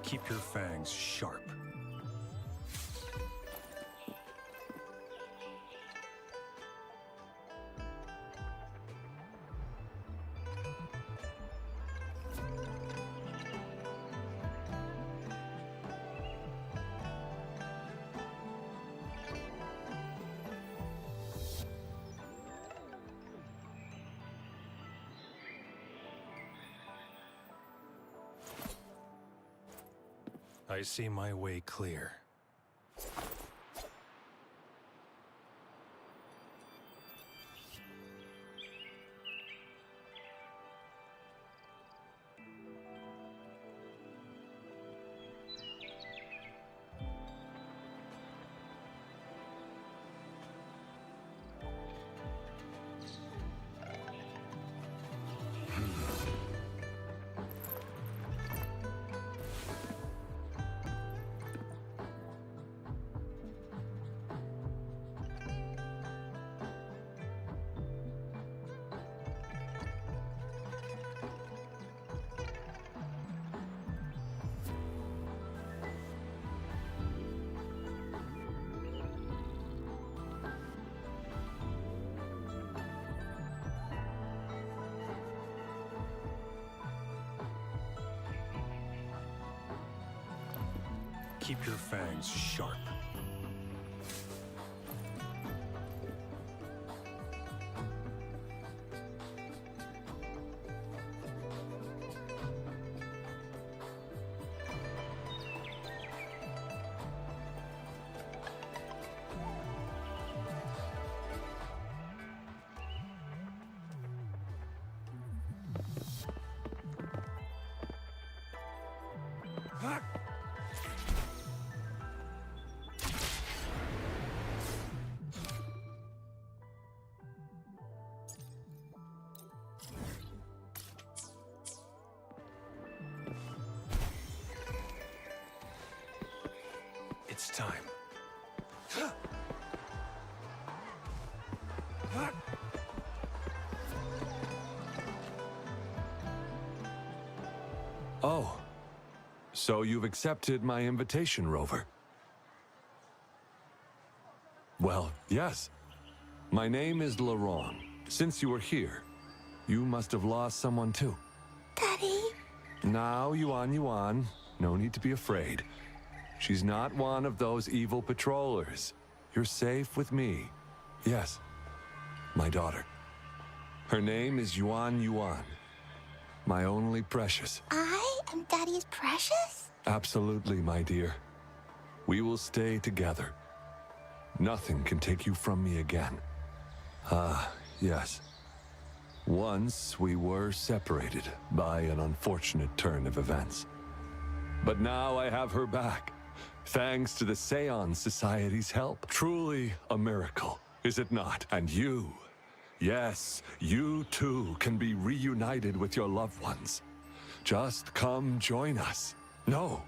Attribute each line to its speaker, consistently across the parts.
Speaker 1: Keep your fangs sharp. I see my way clear. Keep your fangs sharp. It's time.
Speaker 2: Oh, so you've accepted my invitation, Rover? Well, yes. My name is Laurent. Since you are here, you must have lost someone too.
Speaker 3: Daddy?
Speaker 2: Now, Yuan, no need to be afraid. She's not one of those evil patrollers. You're safe with me. Yes, my daughter. Her name is Yuan. My only precious.
Speaker 3: I am Daddy's precious?
Speaker 2: Absolutely, my dear. We will stay together. Nothing can take you from me again. Ah, yes. Once we were separated by an unfortunate turn of events. But now I have her back, thanks to the Seance Society's help. Truly a miracle, is it not? And you, yes, you too can be reunited with your loved ones. Just come join us. No,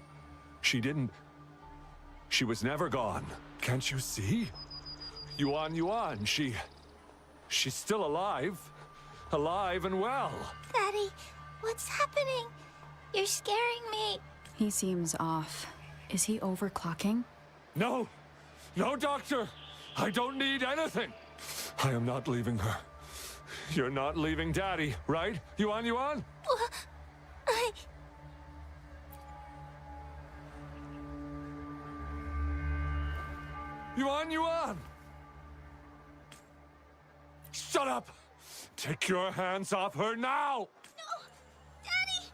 Speaker 2: she didn't. She was never gone. Can't you see? Yuan, she's still alive. Alive and well.
Speaker 3: Daddy, what's happening? You're scaring me.
Speaker 4: He seems off. Is he overclocking?
Speaker 2: No, doctor. I don't need anything. I am not leaving her. You're not leaving Daddy, right? Yuan? Yuan! Shut up! Take your hands off her now!
Speaker 3: No! Daddy!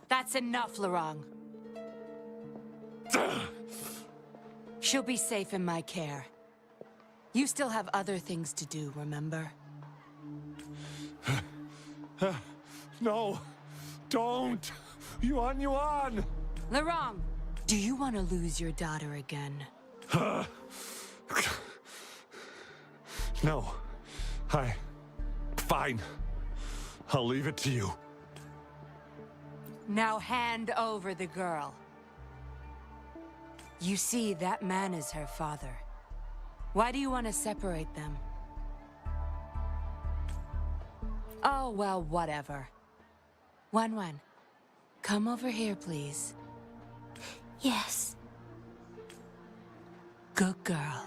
Speaker 5: That's enough, Laurent. She'll be safe in my care. You still have other things to do, remember?
Speaker 2: No, don't! Yuan!
Speaker 5: Laurent, do you want to lose your daughter again?
Speaker 2: No. Fine. I'll leave it to you.
Speaker 5: Now hand over the girl. You see, that man is her father. Why do you want to separate them? Oh, well, whatever. Wan, Come over here, please.
Speaker 3: Yes.
Speaker 5: Good girl.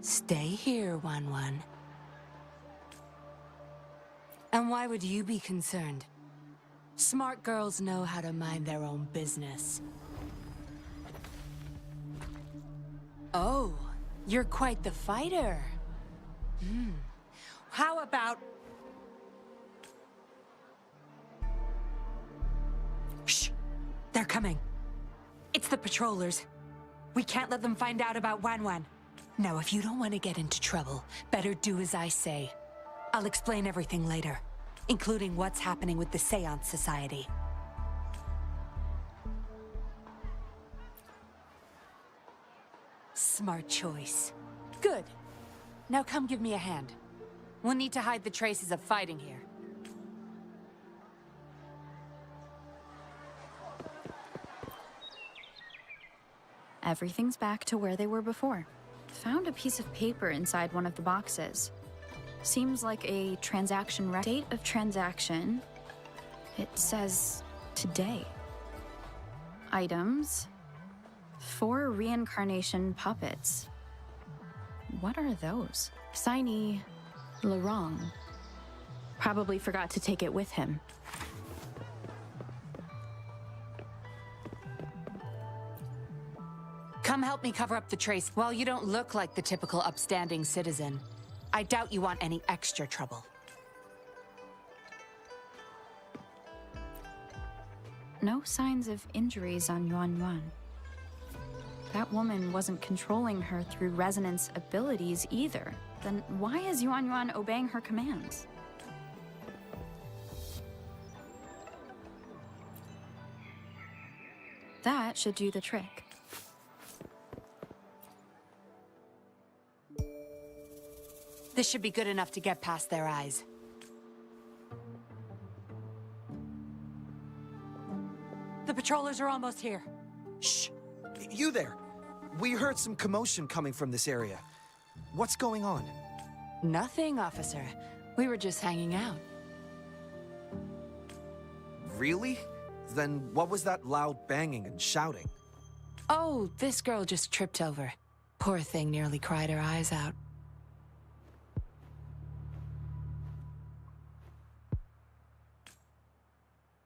Speaker 5: Stay here, Wan. And why would you be concerned? Smart girls know how to mind their own business. Oh, you're quite the fighter. How about... Shh! They're coming. It's the patrollers. We can't let them find out about Wan. Now, if you don't want to get into trouble, better do as I say. I'll explain everything later, including what's happening with the Seance Society. Smart choice. Good. Now come give me a hand. We'll need to hide the traces of fighting here.
Speaker 4: Everything's back to where they were before. Found a piece of paper inside one of the boxes. Seems like a transaction date of transaction. It says today. Items. 4 reincarnation puppets. What are those? Signy Larong. Probably forgot to take it with him.
Speaker 5: Come help me cover up the trace. While you don't look like the typical upstanding citizen, I doubt you want any extra trouble.
Speaker 4: No signs of injuries on Yuan. That woman wasn't controlling her through resonance abilities either. Then why is Yuan obeying her commands? That should do the trick.
Speaker 5: This should be good enough to get past their eyes. The patrollers are almost here.
Speaker 6: Shh! You there! We heard some commotion coming from this area. What's going on?
Speaker 5: Nothing, officer. We were just hanging out.
Speaker 6: Really? Then what was that loud banging and shouting?
Speaker 5: Oh, this girl just tripped over. Poor thing nearly cried her eyes out.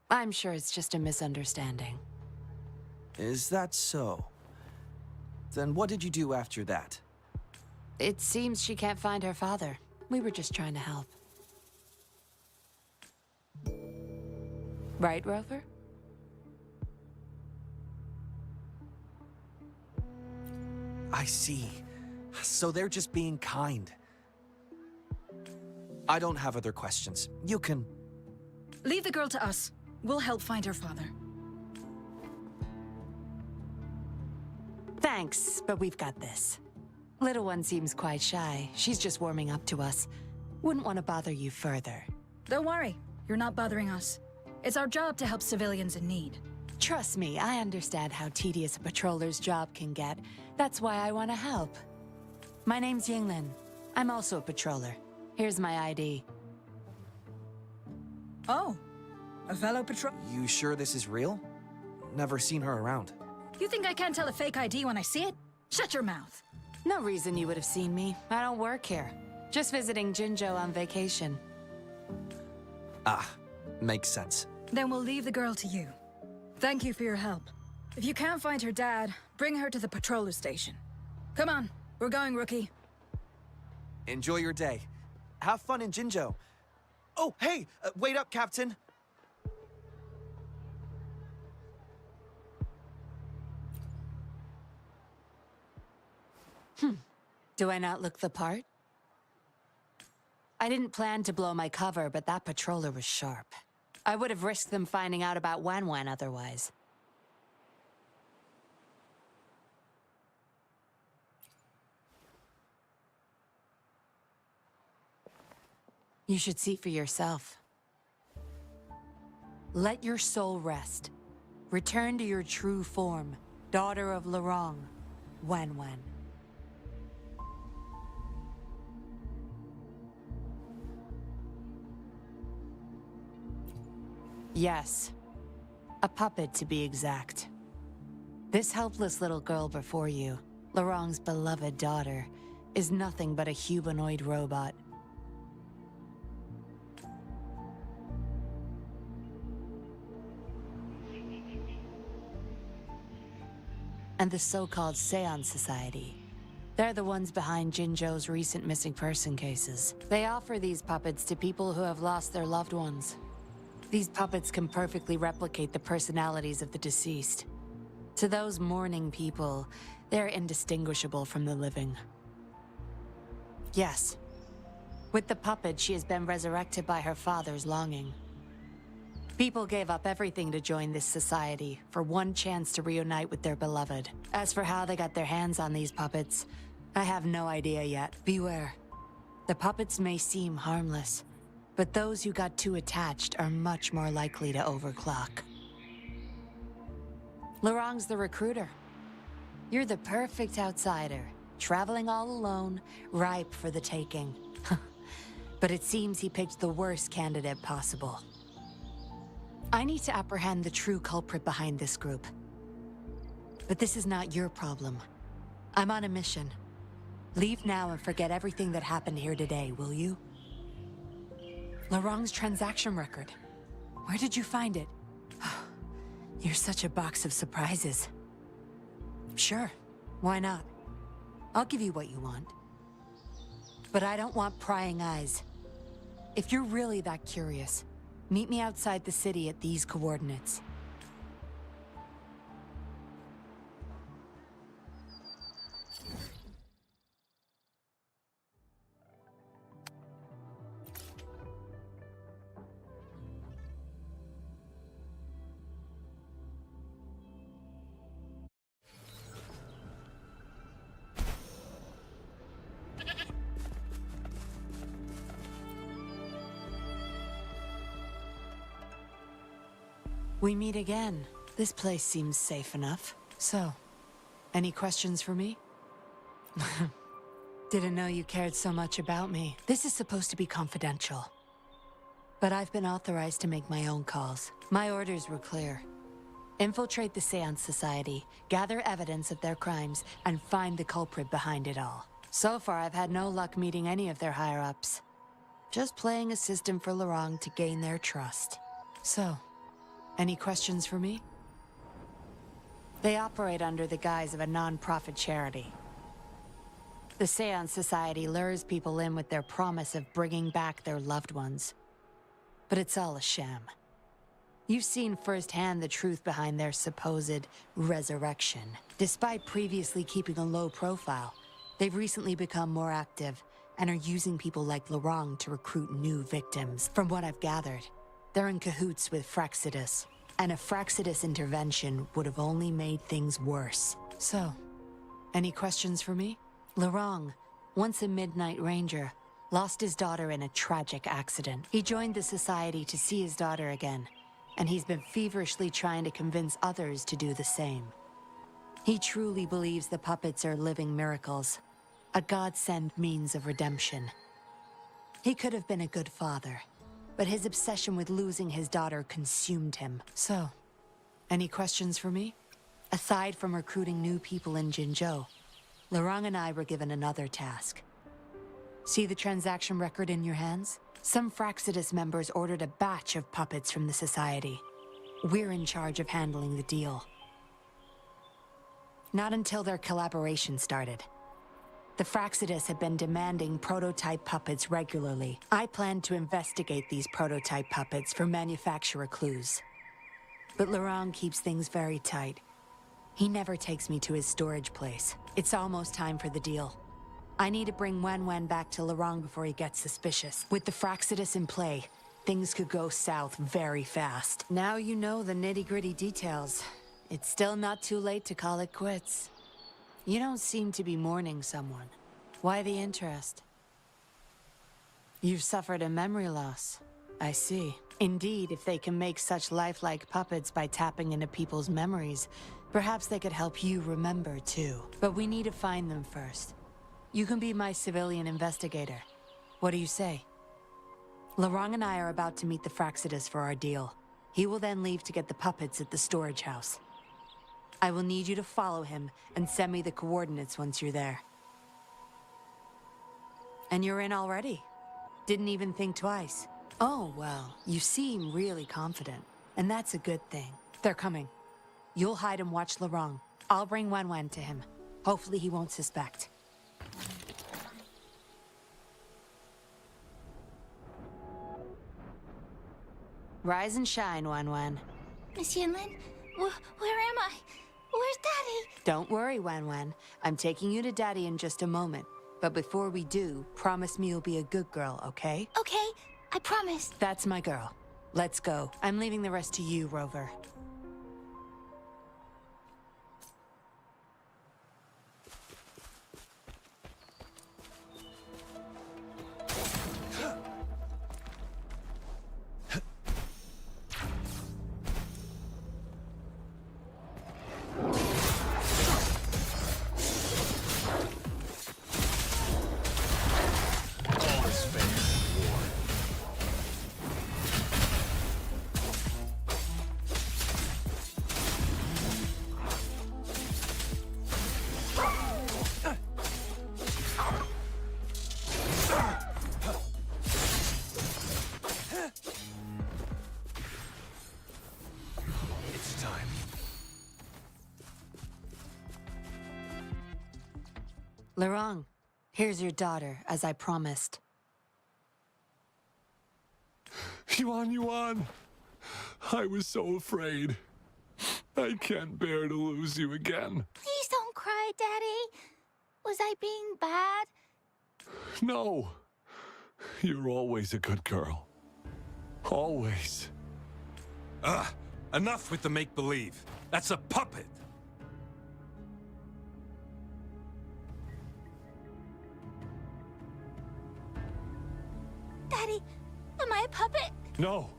Speaker 5: I'm sure it's just a misunderstanding.
Speaker 6: Is that so? Then what did you do after that?
Speaker 5: It seems she can't find her father. We were just trying to help. Right, Rover?
Speaker 6: I see. So they're just being kind. I don't have other questions. You can...
Speaker 7: Leave the girl to us. We'll help find her father.
Speaker 5: Thanks, but we've got this. Little one seems quite shy. She's just warming up to us. Wouldn't want to bother you further.
Speaker 7: Don't worry. You're not bothering us. It's our job to help civilians in need.
Speaker 5: Trust me, I understand how tedious a patroller's job can get. That's why I want to help. My name's Yinglin. I'm also a patroller. Here's my ID.
Speaker 7: Oh, a fellow patrol...
Speaker 6: You sure this is real? Never seen her around.
Speaker 7: You think I can't tell a fake ID when I see it? Shut your mouth.
Speaker 5: No reason you would have seen me. I don't work here. Just visiting Jinzhou on vacation.
Speaker 6: Ah, makes sense.
Speaker 7: Then we'll leave the girl to you. Thank you for your help. If you can't find her dad, bring her to the patroller station. Come on, we're going, rookie.
Speaker 6: Enjoy your day. Have fun in Jinzhou. Oh, hey! Wait up, Captain!
Speaker 5: Do I not look the part? I didn't plan to blow my cover, but that patroller was sharp. I would have risked them finding out about Wan otherwise. You should see for yourself. Let your soul rest. Return to your true form, daughter of Larong, Wan. Yes. A puppet, to be exact. This helpless little girl before you, Laurent's beloved daughter, is nothing but a humanoid robot. And the so-called Seance Society. They're the ones behind Jinzhou's recent missing person cases. They offer these puppets to people who have lost their loved ones. These puppets can perfectly replicate the personalities of the deceased. To those mourning people, they're indistinguishable from the living. Yes. With the puppet, she has been resurrected by her father's longing. People gave up everything to join this society for one chance to reunite with their beloved. As for how they got their hands on these puppets, I have no idea yet. Beware. The puppets may seem harmless, but those who got too attached are much more likely to overclock. Laurent's the recruiter. You're the perfect outsider, traveling all alone, ripe for the taking. But it seems he picked the worst candidate possible. I need to apprehend the true culprit behind this group. But this is not your problem. I'm on a mission. Leave now and forget everything that happened here today, will you? Laurent's transaction record. Where did you find it? You're such a box of surprises. Sure, why not? I'll give you what you want. But I don't want prying eyes. If you're really that curious, meet me outside the city at these coordinates. We meet again. This place seems safe enough. So, any questions for me? Didn't know you cared so much about me. This is supposed to be confidential. But I've been authorized to make my own calls. My orders were clear. Infiltrate the Seance Society, gather evidence of their crimes, and find the culprit behind it all. So far, I've had no luck meeting any of their higher-ups. Just playing a system for Laurent to gain their trust. So, any questions for me? They operate under the guise of a non-profit charity. The Seance Society lures people in with their promise of bringing back their loved ones. But it's all a sham. You've seen firsthand the truth behind their supposed resurrection. Despite previously keeping a low profile, they've recently become more active and are using people like Laurent to recruit new victims. From what I've gathered, they're in cahoots with Fraxidus, and a Fraxidus intervention would have only made things worse. So, any questions for me? Laurent, once a Midnight Ranger, lost his daughter in a tragic accident. He joined the society to see his daughter again, and he's been feverishly trying to convince others to do the same. He truly believes the puppets are living miracles, a godsend means of redemption. He could have been a good father, but his obsession with losing his daughter consumed him. So, any questions for me? Aside from recruiting new people in Jinzhou, Laurent and I were given another task. See the transaction record in your hands? Some Fraxidus members ordered a batch of puppets from the Society. We're in charge of handling the deal. Not until their collaboration started. The Fraxidus had been demanding prototype puppets regularly. I planned to investigate these prototype puppets for manufacturer clues. But Laurent keeps things very tight. He never takes me to his storage place. It's almost time for the deal. I need to bring Wen back to Laurent before he gets suspicious. With the Fraxidus in play, things could go south very fast. Now you know the nitty-gritty details. It's still not too late to call it quits. You don't seem to be mourning someone. Why the interest? You've suffered a memory loss. I see. Indeed, if they can make such lifelike puppets by tapping into people's memories, perhaps they could help you remember too. But we need to find them first. You can be my civilian investigator. What do you say? Laurent and I are about to meet the Fraxidus for our deal. He will then leave to get the puppets at the storage house. I will need you to follow him and send me the coordinates once you're there. And you're in already. Didn't even think twice. Oh, well, you seem really confident. And that's a good thing. They're coming. You'll hide and watch Larong. I'll bring Wen to him. Hopefully he won't suspect. Rise and shine, Wen.
Speaker 3: Miss Yinlin, where am I? Where's Daddy?
Speaker 5: Don't worry, Wen. I'm taking you to Daddy in just a moment. But before we do, promise me you'll be a good girl, okay?
Speaker 3: Okay, I promise.
Speaker 5: That's my girl. Let's go. I'm leaving the rest to you, Rover.
Speaker 1: All is fair in war. It's time.
Speaker 5: Larong, here's your daughter, as I promised.
Speaker 2: Yuan! I was so afraid. I can't bear to lose you again.
Speaker 3: Please don't cry, Daddy. Was I being bad?
Speaker 2: No. You're always a good girl. Always.
Speaker 1: Enough with the make-believe. That's a puppet.
Speaker 3: Daddy, am I a puppet?
Speaker 2: No,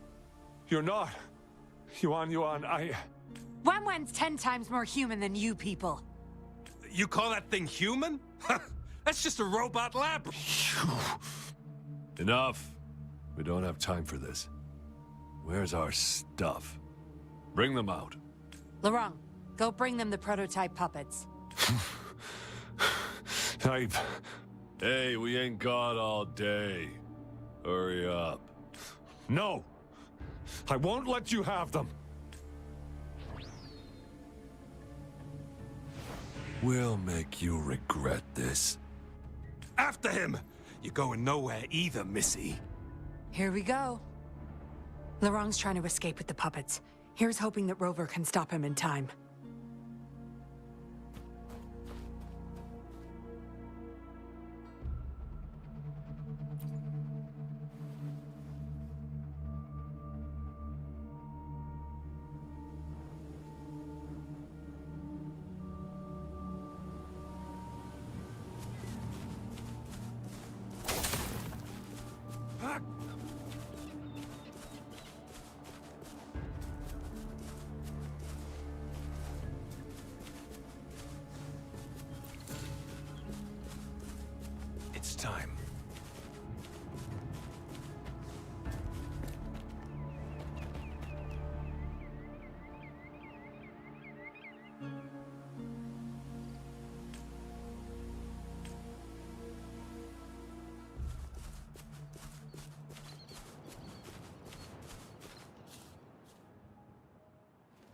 Speaker 2: you're not. Yuan,
Speaker 5: Wen's 10 times more human than you people.
Speaker 1: You call that thing human? That's just a robot lab.
Speaker 2: Enough. We don't have time for this. Where's our stuff? Bring them out.
Speaker 5: Larong, go bring them the prototype puppets.
Speaker 2: Hey, we ain't got all day. Hurry up. No! I won't let you have them! We'll make you regret this.
Speaker 1: After him! You're going nowhere either, Missy.
Speaker 5: Here we go. Larong's trying to escape with the puppets. Here's hoping that Rover can stop him in time.
Speaker 1: It's time.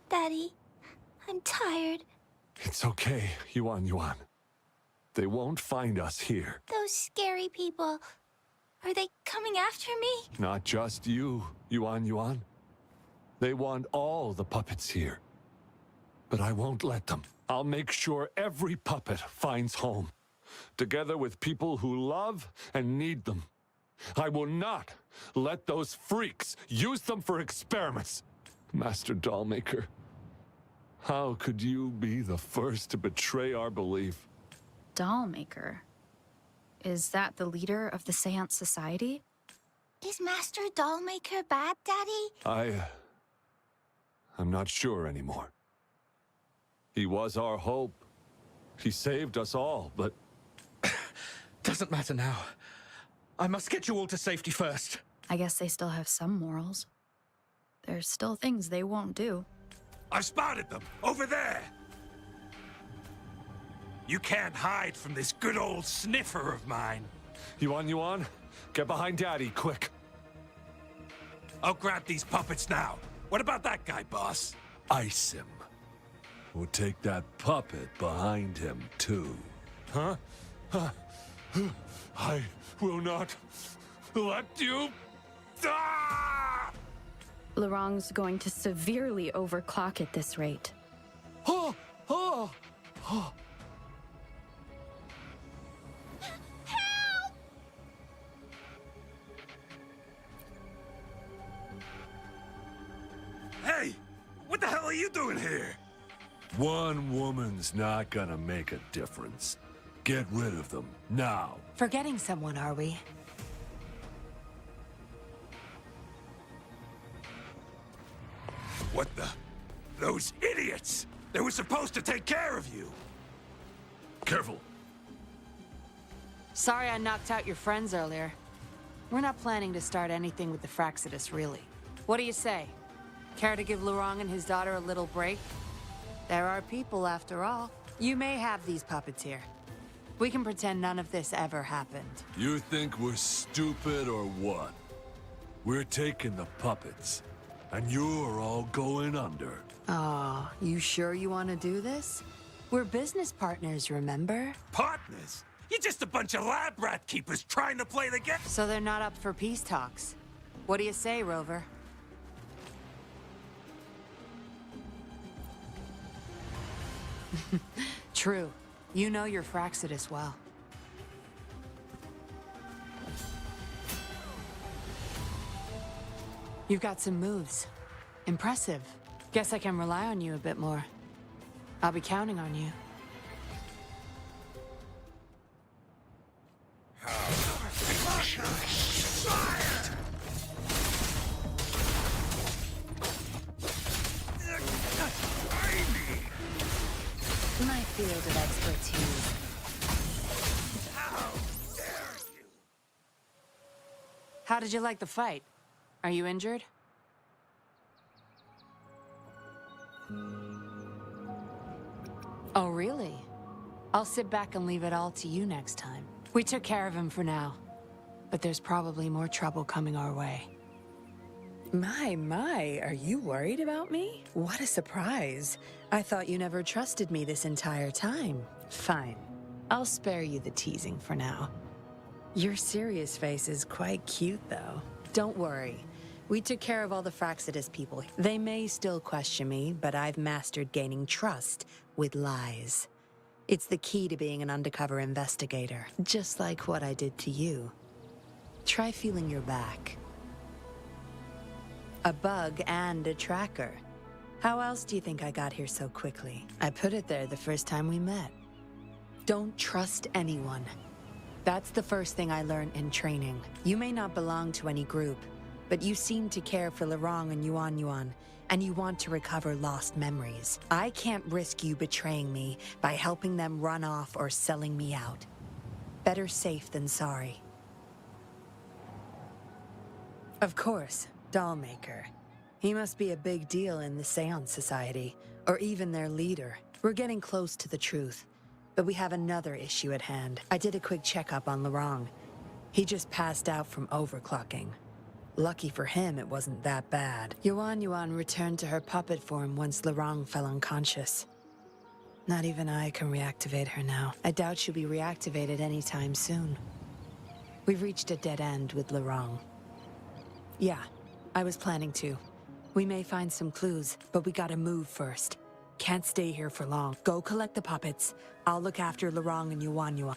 Speaker 3: Daddy, I'm tired.
Speaker 2: It's okay, Yuan. They won't find us here.
Speaker 3: Those scary people. Are they coming after me?
Speaker 2: Not just you, Yuan. They want all the puppets here. But I won't let them. I'll make sure every puppet finds home, together with people who love and need them. I will not let those freaks use them for experiments. Master Dollmaker, how could you be the first to betray our belief?
Speaker 4: Dollmaker? Is that the leader of the Seance Society?
Speaker 3: Is Master Dollmaker bad, Daddy?
Speaker 2: I'm not sure anymore. He was our hope. He saved us all, but...
Speaker 8: Doesn't matter now. I must get you all to safety first.
Speaker 4: I guess they still have some morals. there's still things they won't do.
Speaker 1: I spotted them! Over there! You can't hide from this good old sniffer of mine.
Speaker 2: Yuan, get behind Daddy, quick.
Speaker 1: I'll grab these puppets now. What about that guy, boss?
Speaker 2: Ice him. We'll take that puppet behind him, too.
Speaker 1: Huh?
Speaker 2: I will not let you... Ah!
Speaker 4: Larong's going to severely overclock at this rate.
Speaker 2: Oh! Oh! Oh!
Speaker 1: Hey! What the hell are you doing here?
Speaker 2: One woman's not gonna make a difference. Get rid of them, now.
Speaker 5: Forgetting someone, are we?
Speaker 1: What the? Those idiots! They were supposed to take care of you!
Speaker 2: Careful.
Speaker 5: Sorry I knocked out your friends earlier. We're not planning to start anything with the Fraxidus, really. What do you say? Care to give Lurong and his daughter a little break? There are people, after all. You may have these puppets here. We can pretend none of this ever happened.
Speaker 2: You think we're stupid or what? We're taking the puppets, and you're all going under.
Speaker 5: Aw, you sure you want to do this? We're business partners, remember?
Speaker 1: Partners? You're just a bunch of lab rat keepers trying to play the game.
Speaker 5: So they're not up for peace talks. What do you say, Rover? True. You know your Fraxidus well. You've got some moves. Impressive. Guess I can rely on you a bit more. I'll be counting on you. My field of expertise. How did you like the fight? Are you injured? Oh, really? I'll sit back and leave it all to you next time. We took care of him for now, but there's probably more trouble coming our way.
Speaker 9: My, are you worried about me? What a surprise. I thought you never trusted me this entire time.
Speaker 5: Fine. I'll spare you the teasing for now.
Speaker 9: Your serious face is quite cute, though.
Speaker 5: Don't worry. We took care of all the Fraxidus people. They may still question me, but I've mastered gaining trust with lies. It's the key to being an undercover investigator, just like what I did to you. Try feeling your back. A bug and a tracker. How else do you think I got here so quickly? I put it there the first time we met. Don't trust anyone. That's the first thing I learned in training. You may not belong to any group, but you seem to care for Lurong and Yuan, and you want to recover lost memories. I can't risk you betraying me by helping them run off or selling me out. Better safe than sorry.
Speaker 9: Of course, Dollmaker. He must be a big deal in the Seance Society, or even their leader.
Speaker 5: We're getting close to the truth, but we have another issue at hand. I did a quick checkup on Lurong. He just passed out from overclocking. Lucky for him, it wasn't that bad. Yuan returned to her puppet form once Lurong fell unconscious. Not even I can reactivate her now. I doubt she'll be reactivated anytime soon. We've reached a dead end with Lurong. Yeah, I was planning to. We may find some clues, but we gotta move first. Can't stay here for long. Go collect the puppets. I'll look after Lurong and Yuan.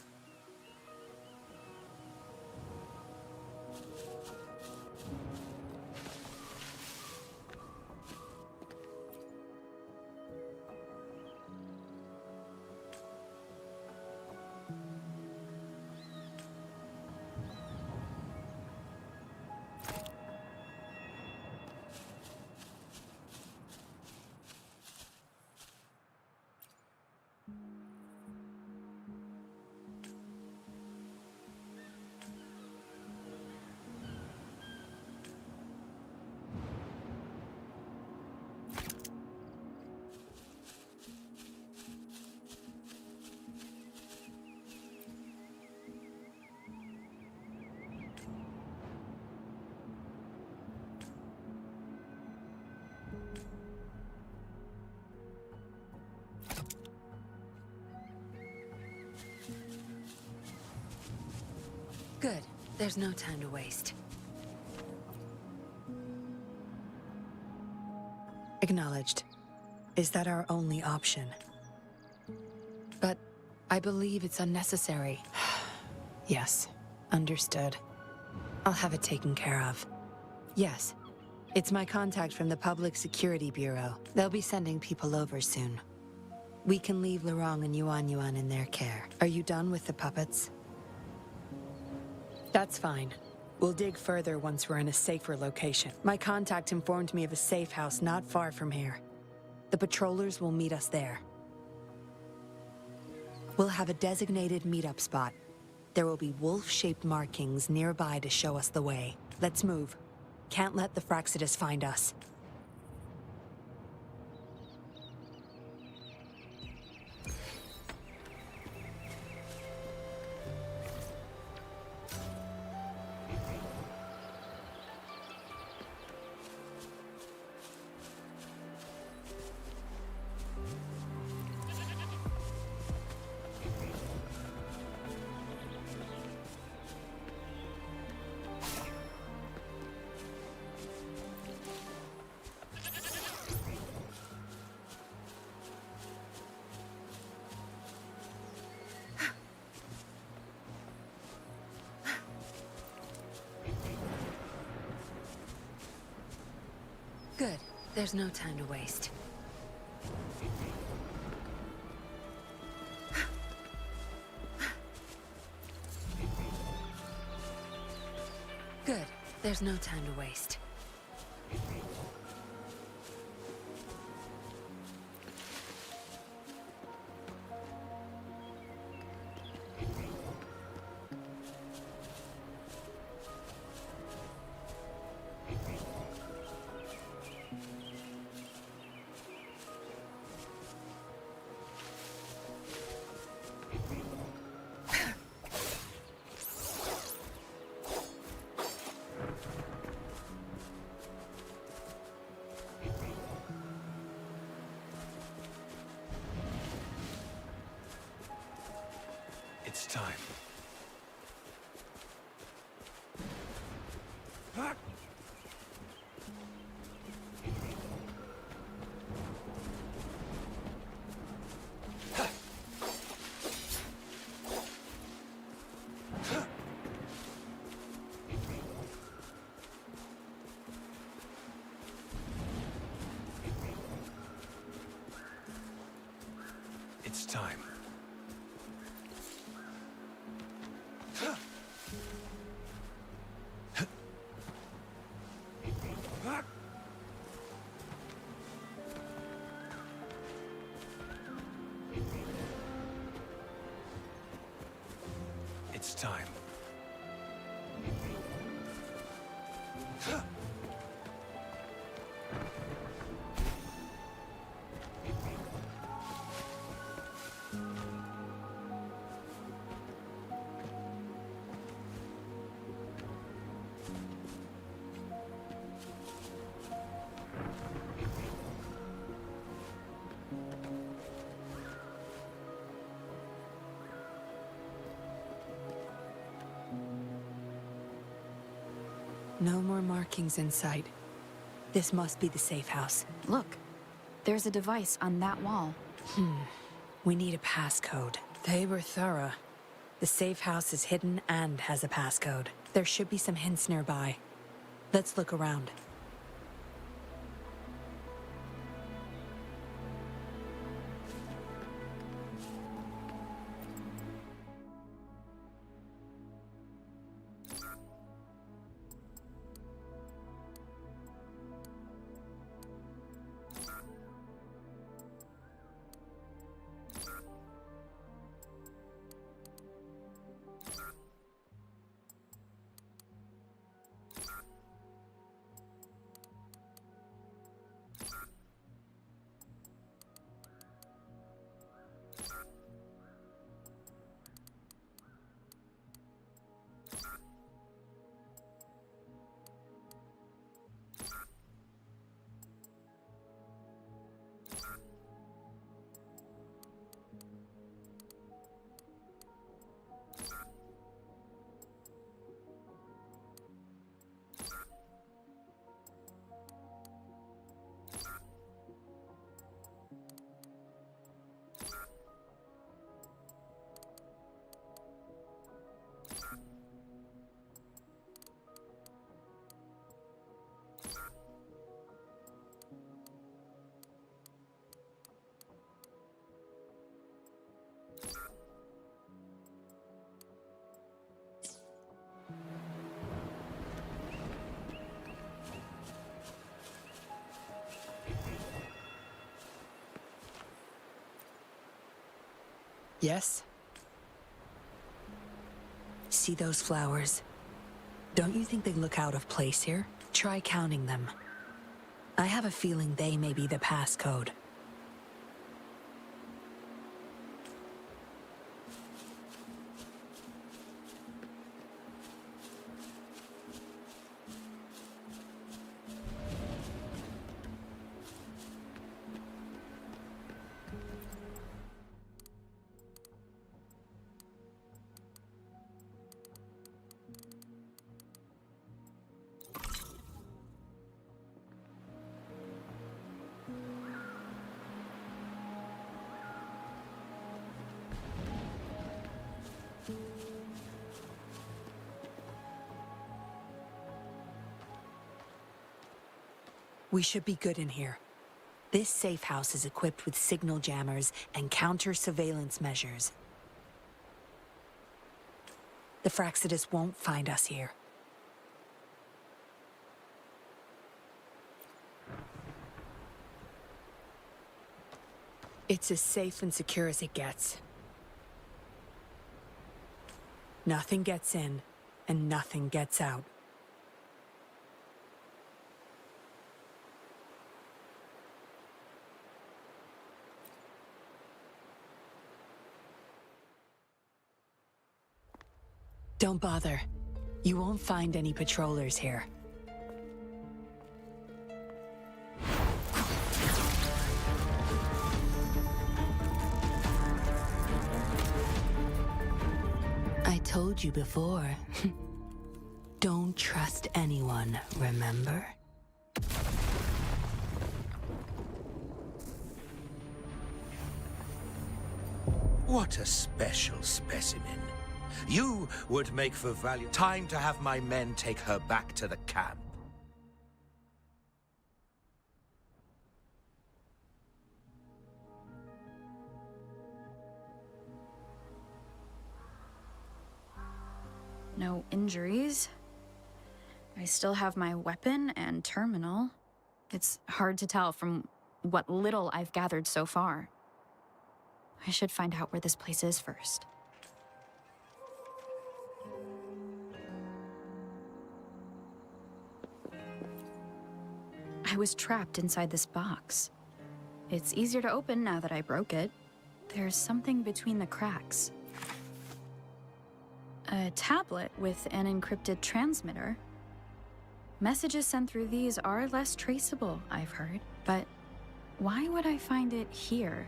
Speaker 9: Good. There's no time to waste. Acknowledged. Is that our only option? But I believe it's unnecessary. Yes, understood. I'll have it taken care of. Yes, it's my contact from the Public Security Bureau. They'll be sending people over soon. We can leave Lorong and Yuan Yuan in their care. Are you done with the puppets? That's fine. We'll dig further once we're in a safer location. My contact informed me of a safe house not far from here. The patrollers will meet us there. We'll have a designated meetup spot. There will be wolf-shaped markings nearby to show us the way. Let's move. Can't let the Fraxidus find us. Good. There's no time to waste. Good. There's no time to waste.
Speaker 2: It's time. It's time. It's time.
Speaker 9: No more markings in sight. This must be the safe house.
Speaker 4: Look, there's a device on that wall.
Speaker 9: We need a passcode. They were thorough. The safe house is hidden and has a passcode. There should be some hints nearby. Let's look around. Yes? See those flowers? Don't you think they look out of place here? Try counting them. I have a feeling they may be the passcode. We should be good in here. This safe house is equipped with signal jammers and counter-surveillance measures. The Fraxidus won't find us here. It's as safe and secure as it gets. Nothing gets in, and nothing gets out. Don't bother. You won't find any patrollers here. I told you before. Don't trust anyone, remember?
Speaker 10: What a special specimen. You would make for value. Time to have my men take her back to the camp.
Speaker 4: No injuries. I still have my weapon and terminal. It's hard to tell from what little I've gathered so far. I should find out where this place is first. I was trapped inside this box. It's easier to open now that I broke it. There's something between the cracks. A tablet with an encrypted transmitter. Messages sent through these are less traceable, I've heard. But why would I find it here?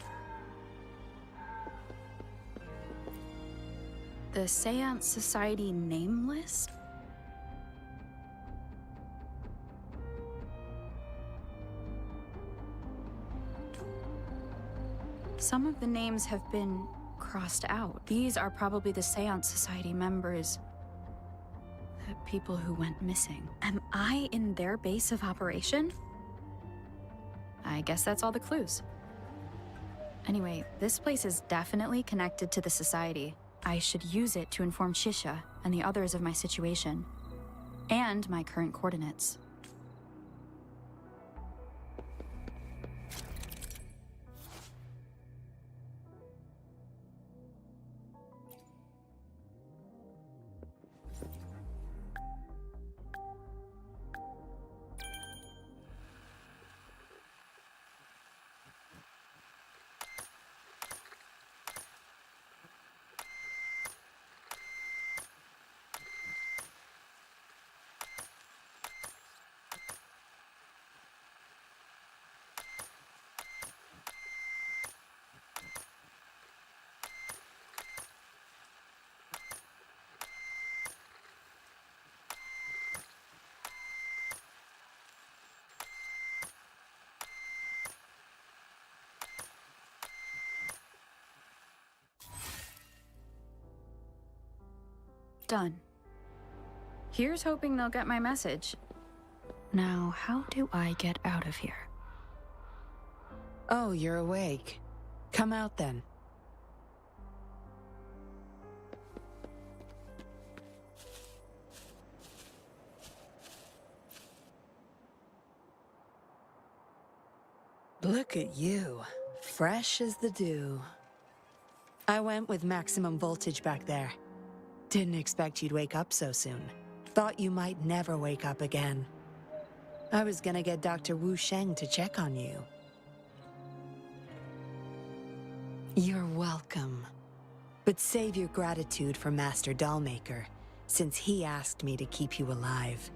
Speaker 4: The Seance Society name list? Some of the names have been crossed out. These are probably the Seance Society members. The people who went missing. Am I in their base of operation? I guess that's all the clues. Anyway, this place is definitely connected to the Society. I should use it to inform Shisha and the others of my situation. And my current coordinates. Done. Here's hoping they'll get my message. Now, how do I get out of here?
Speaker 9: Oh, you're awake. Come out then. Look at you, fresh as the dew. I went with maximum voltage back there. Didn't expect you'd wake up so soon. Thought you might never wake up again. I was gonna get Dr. Wu Sheng to check on you. You're welcome. But save your gratitude for Master Dollmaker, since he asked me to keep you alive.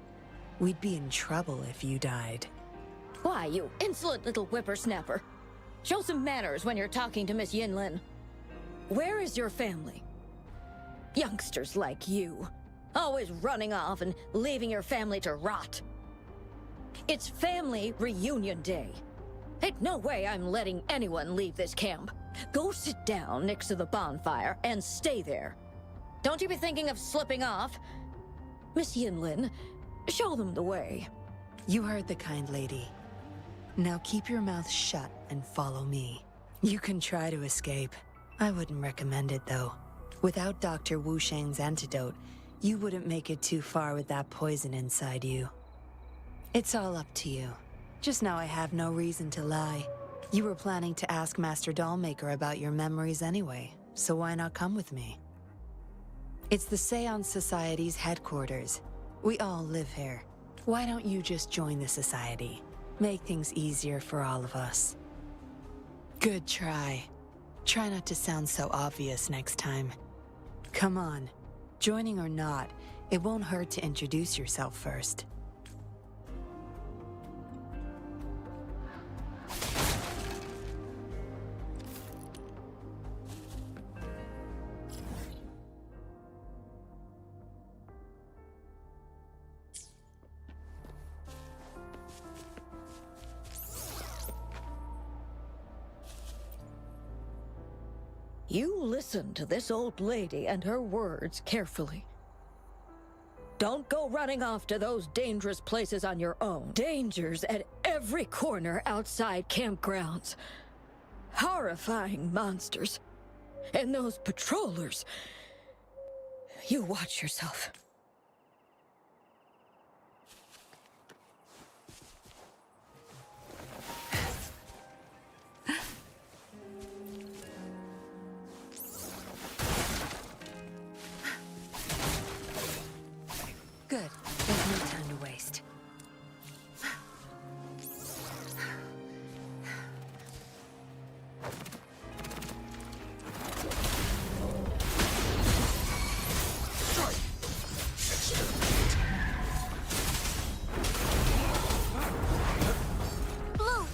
Speaker 9: We'd be in trouble if you died.
Speaker 11: Why, you insolent little whippersnapper. Show some manners when you're talking to Miss Yinlin. Where is your family? Youngsters like you, always running off and leaving your family to rot. It's family reunion day. Ain't no way I'm letting anyone leave this camp. Go sit down next to the bonfire and stay there. Don't you be thinking of slipping off. Miss Yinlin, show them the way.
Speaker 9: You heard the kind lady. Now keep your mouth shut and follow me. You can try to escape. I wouldn't recommend it, though. Without Dr. Wu Sheng's antidote, you wouldn't make it too far with that poison inside you. It's all up to you. Just now I have no reason to lie. You were planning to ask Master Dollmaker about your memories anyway, so why not come with me? It's the Seance Society's headquarters. We all live here. Why don't you just join the society? Make things easier for all of us. Good try. Try not to sound so obvious next time. Come on. Joining or not, it won't hurt to introduce yourself first.
Speaker 11: You listen to this old lady and her words carefully. Don't go running off to those dangerous places on your own. Dangers at every corner outside campgrounds. Horrifying monsters. And those patrollers. You watch yourself.
Speaker 9: Good. There's no time to waste.
Speaker 3: Blue!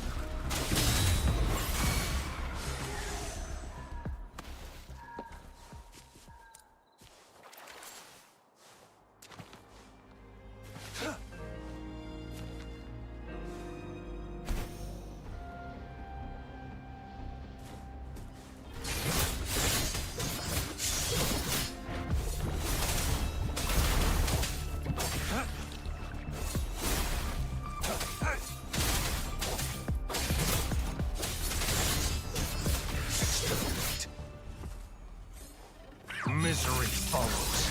Speaker 1: Misery follows.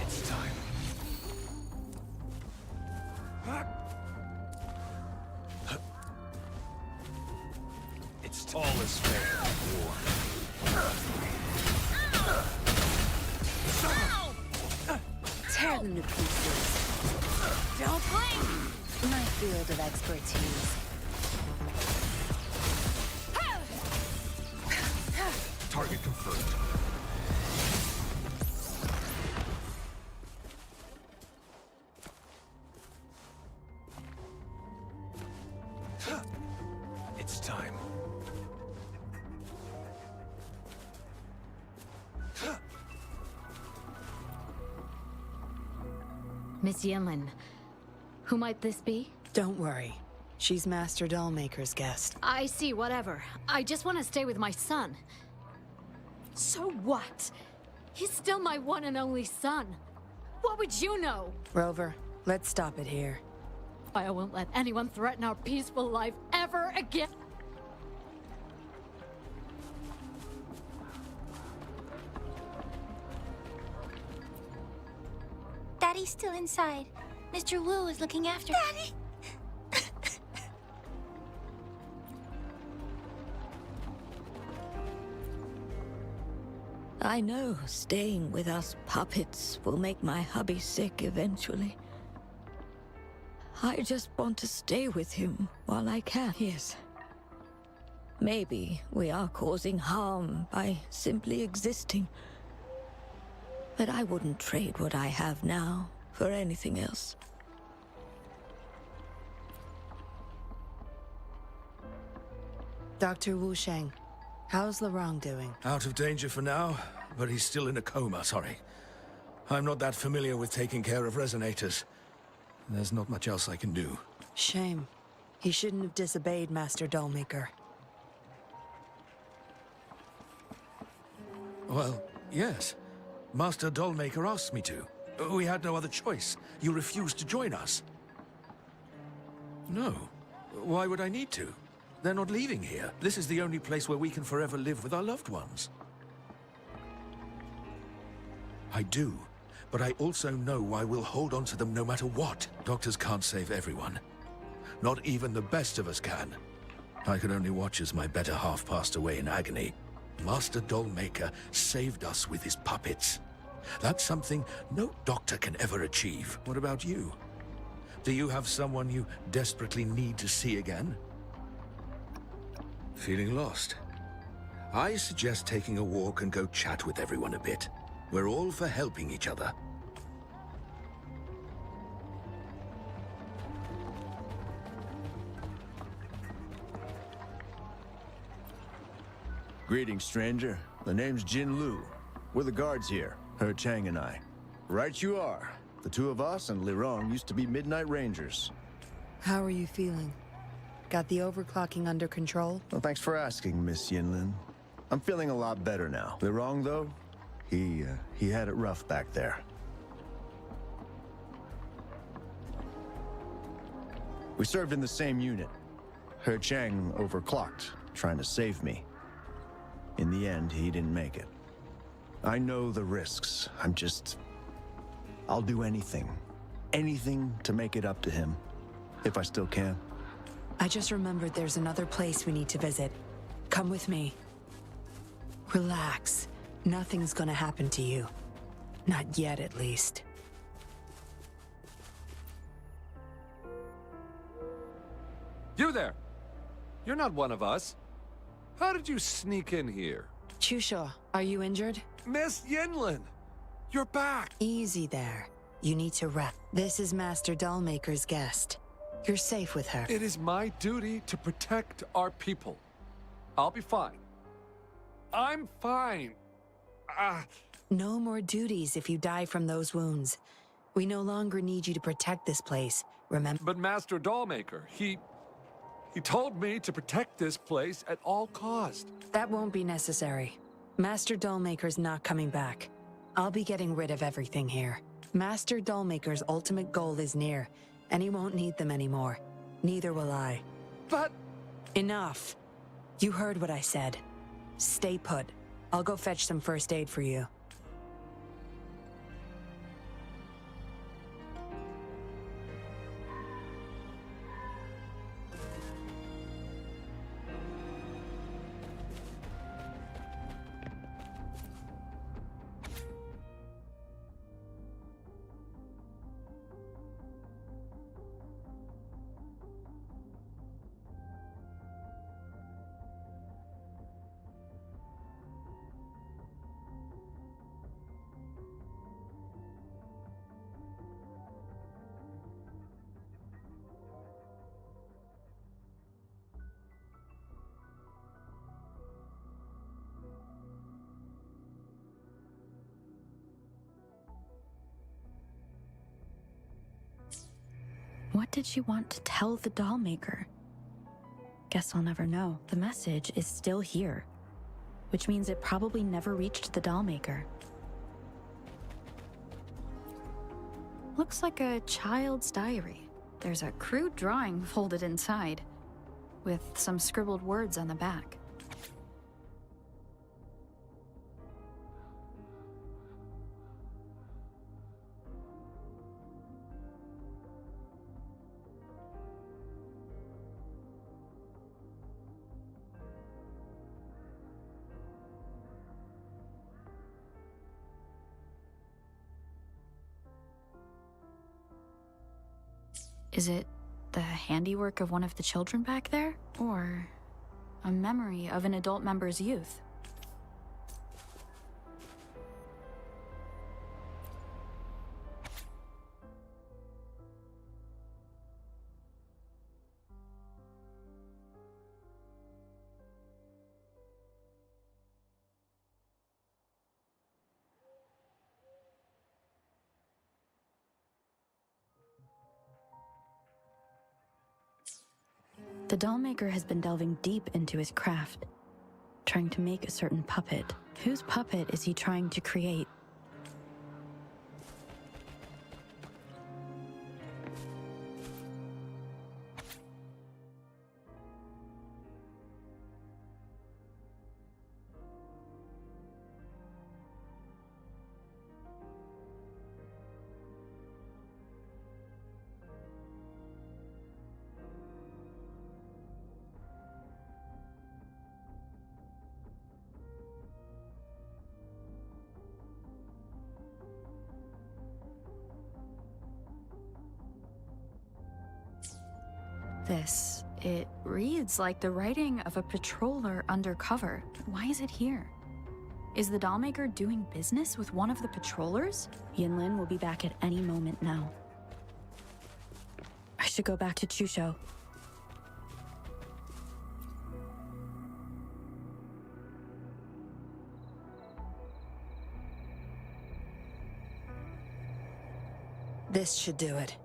Speaker 1: It's time. It's all is fair in war.
Speaker 9: Tear them to pieces.
Speaker 3: Don't blink!
Speaker 9: My field of expertise.
Speaker 1: Target confirmed. It's time.
Speaker 11: Miss Yinlin, who might this be?
Speaker 9: Don't worry. She's Master Dollmaker's guest.
Speaker 11: I see, whatever. I just want to stay with my son. So what? He's still my one and only son. What would you know?
Speaker 9: Rover, let's stop it here.
Speaker 11: I won't let anyone threaten our peaceful life ever again.
Speaker 3: Daddy's still inside. Mr. Wu is looking after Daddy!
Speaker 11: I know staying with us puppets will make my hubby sick eventually. I just want to stay with him while I can. Yes. Maybe we are causing harm by simply existing. But I wouldn't trade what I have now for anything else.
Speaker 9: Dr. Wu Sheng, how's Larong doing?
Speaker 10: Out of danger for now, but he's still in a coma, sorry. I'm not that familiar with taking care of resonators. There's not much else I can do.
Speaker 9: Shame. He shouldn't have disobeyed Master Dollmaker.
Speaker 10: Well, yes. Master Dollmaker asked me to. We had no other choice. You refused to join us. No. Why would I need to? They're not leaving here. This is the only place where we can forever live with our loved ones. I do, but I also know I will hold on to them no matter what. Doctors can't save everyone. Not even the best of us can. I could only watch as my better half passed away in agony. Master Dollmaker saved us with his puppets. That's something no doctor can ever achieve. What about you? Do you have someone you desperately need to see again? Feeling lost? I suggest taking a walk and go chat with everyone a bit. We're all for helping each other.
Speaker 12: Greetings, stranger. The name's Jin Lu. We're the guards here, He Chang and I. Right you are. The two of us and Lirong used to be Midnight Rangers.
Speaker 9: How are you feeling? Got the overclocking under control?
Speaker 12: Well, thanks for asking, Miss Yinlin. I'm feeling a lot better now. Lirong, though, he had it rough back there. We served in the same unit. He Chang overclocked, trying to save me. In the end, he didn't make it. I know the risks. I'll do anything. Anything to make it up to him. If I still can.
Speaker 9: I just remembered there's another place we need to visit. Come with me. Relax. Nothing's gonna happen to you. Not yet, at least.
Speaker 2: You there! You're not one of us. How did you sneak in here?
Speaker 9: Chusha, are you injured?
Speaker 2: Miss Yinlin! You're back!
Speaker 9: Easy there. You need to rest. This is Master Dollmaker's guest. You're safe with her.
Speaker 2: It is my duty to protect our people. I'll be fine. I'm fine.
Speaker 9: No more duties if you die from those wounds. We no longer need you to protect this place, remember?
Speaker 2: But Master Dollmaker, he told me to protect this place at all cost.
Speaker 9: That won't be necessary. Master Dollmaker's not coming back. I'll be getting rid of everything here. Master Dollmaker's ultimate goal is near, and he won't need them anymore. Neither will I.
Speaker 2: But...
Speaker 9: Enough. You heard what I said. Stay put. I'll go fetch some first aid for you.
Speaker 4: What did she want to tell the Dollmaker? Guess I'll never know. The message is still here, which means it probably never reached the Dollmaker. Looks like a child's diary. There's a crude drawing folded inside, with some scribbled words on the back. Is it the handiwork of one of the children back there? Or a memory of an adult member's youth? The dollmaker has been delving deep into his craft, trying to make a certain puppet. Whose puppet is he trying to create? It reads like the writing of a patroller undercover. Why is it here? Is the dollmaker doing business with one of the patrollers? Yinlin will be back at any moment now. I should go back to Chusho.
Speaker 9: This should do it.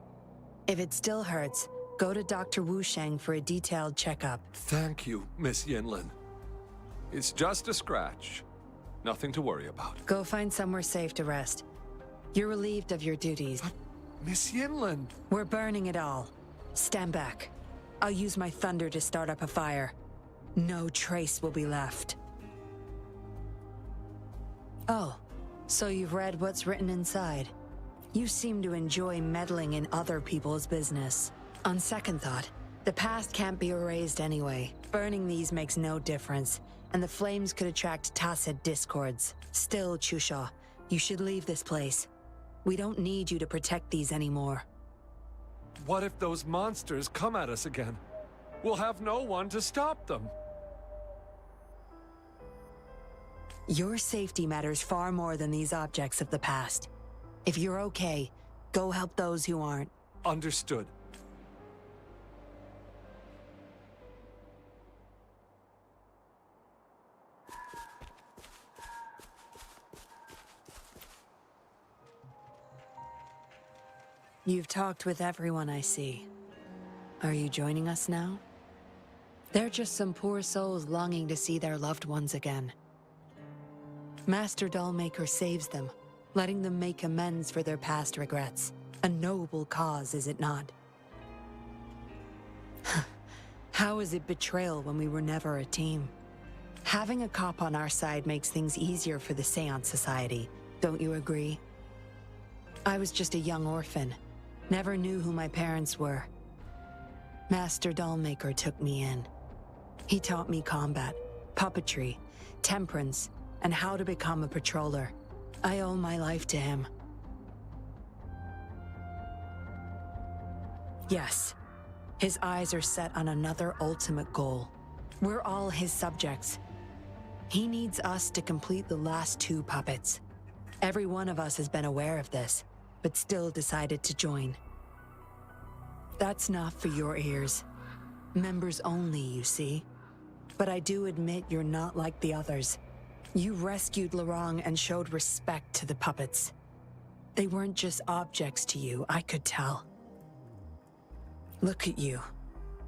Speaker 9: If it still hurts, go to Dr. Wu Sheng for a detailed checkup.
Speaker 2: Thank you, Miss Yinlin. It's just a scratch. Nothing to worry about.
Speaker 9: Go find somewhere safe to rest. You're relieved of your duties.
Speaker 2: But, Miss Yinlin...
Speaker 9: We're burning it all. Stand back. I'll use my thunder to start up a fire. No trace will be left. Oh, so you've read what's written inside. You seem to enjoy meddling in other people's business. On second thought, the past can't be erased anyway. Burning these makes no difference, and the flames could attract tacit discords. Still, Chusha, you should leave this place. We don't need you to protect these anymore.
Speaker 2: What if those monsters come at us again? We'll have no one to stop them.
Speaker 9: Your safety matters far more than these objects of the past. If you're okay, go help those who aren't.
Speaker 2: Understood.
Speaker 9: You've talked with everyone I see. Are you joining us now? They're just some poor souls longing to see their loved ones again. Master Dollmaker saves them, letting them make amends for their past regrets. A noble cause, is it not? How is it betrayal when we were never a team? Having a cop on our side makes things easier for the Seance Society, don't you agree? I was just a young orphan. Never knew who my parents were. Master Dollmaker took me in. He taught me combat, puppetry, temperance, and how to become a patroller. I owe my life to him. Yes, his eyes are set on another ultimate goal. We're all his subjects. He needs us to complete the last 2 puppets. Every one of us has been aware of this, but still decided to join. That's not for your ears. Members only, you see. But I do admit you're not like the others. You rescued Lorang and showed respect to the puppets. They weren't just objects to you, I could tell. Look at you.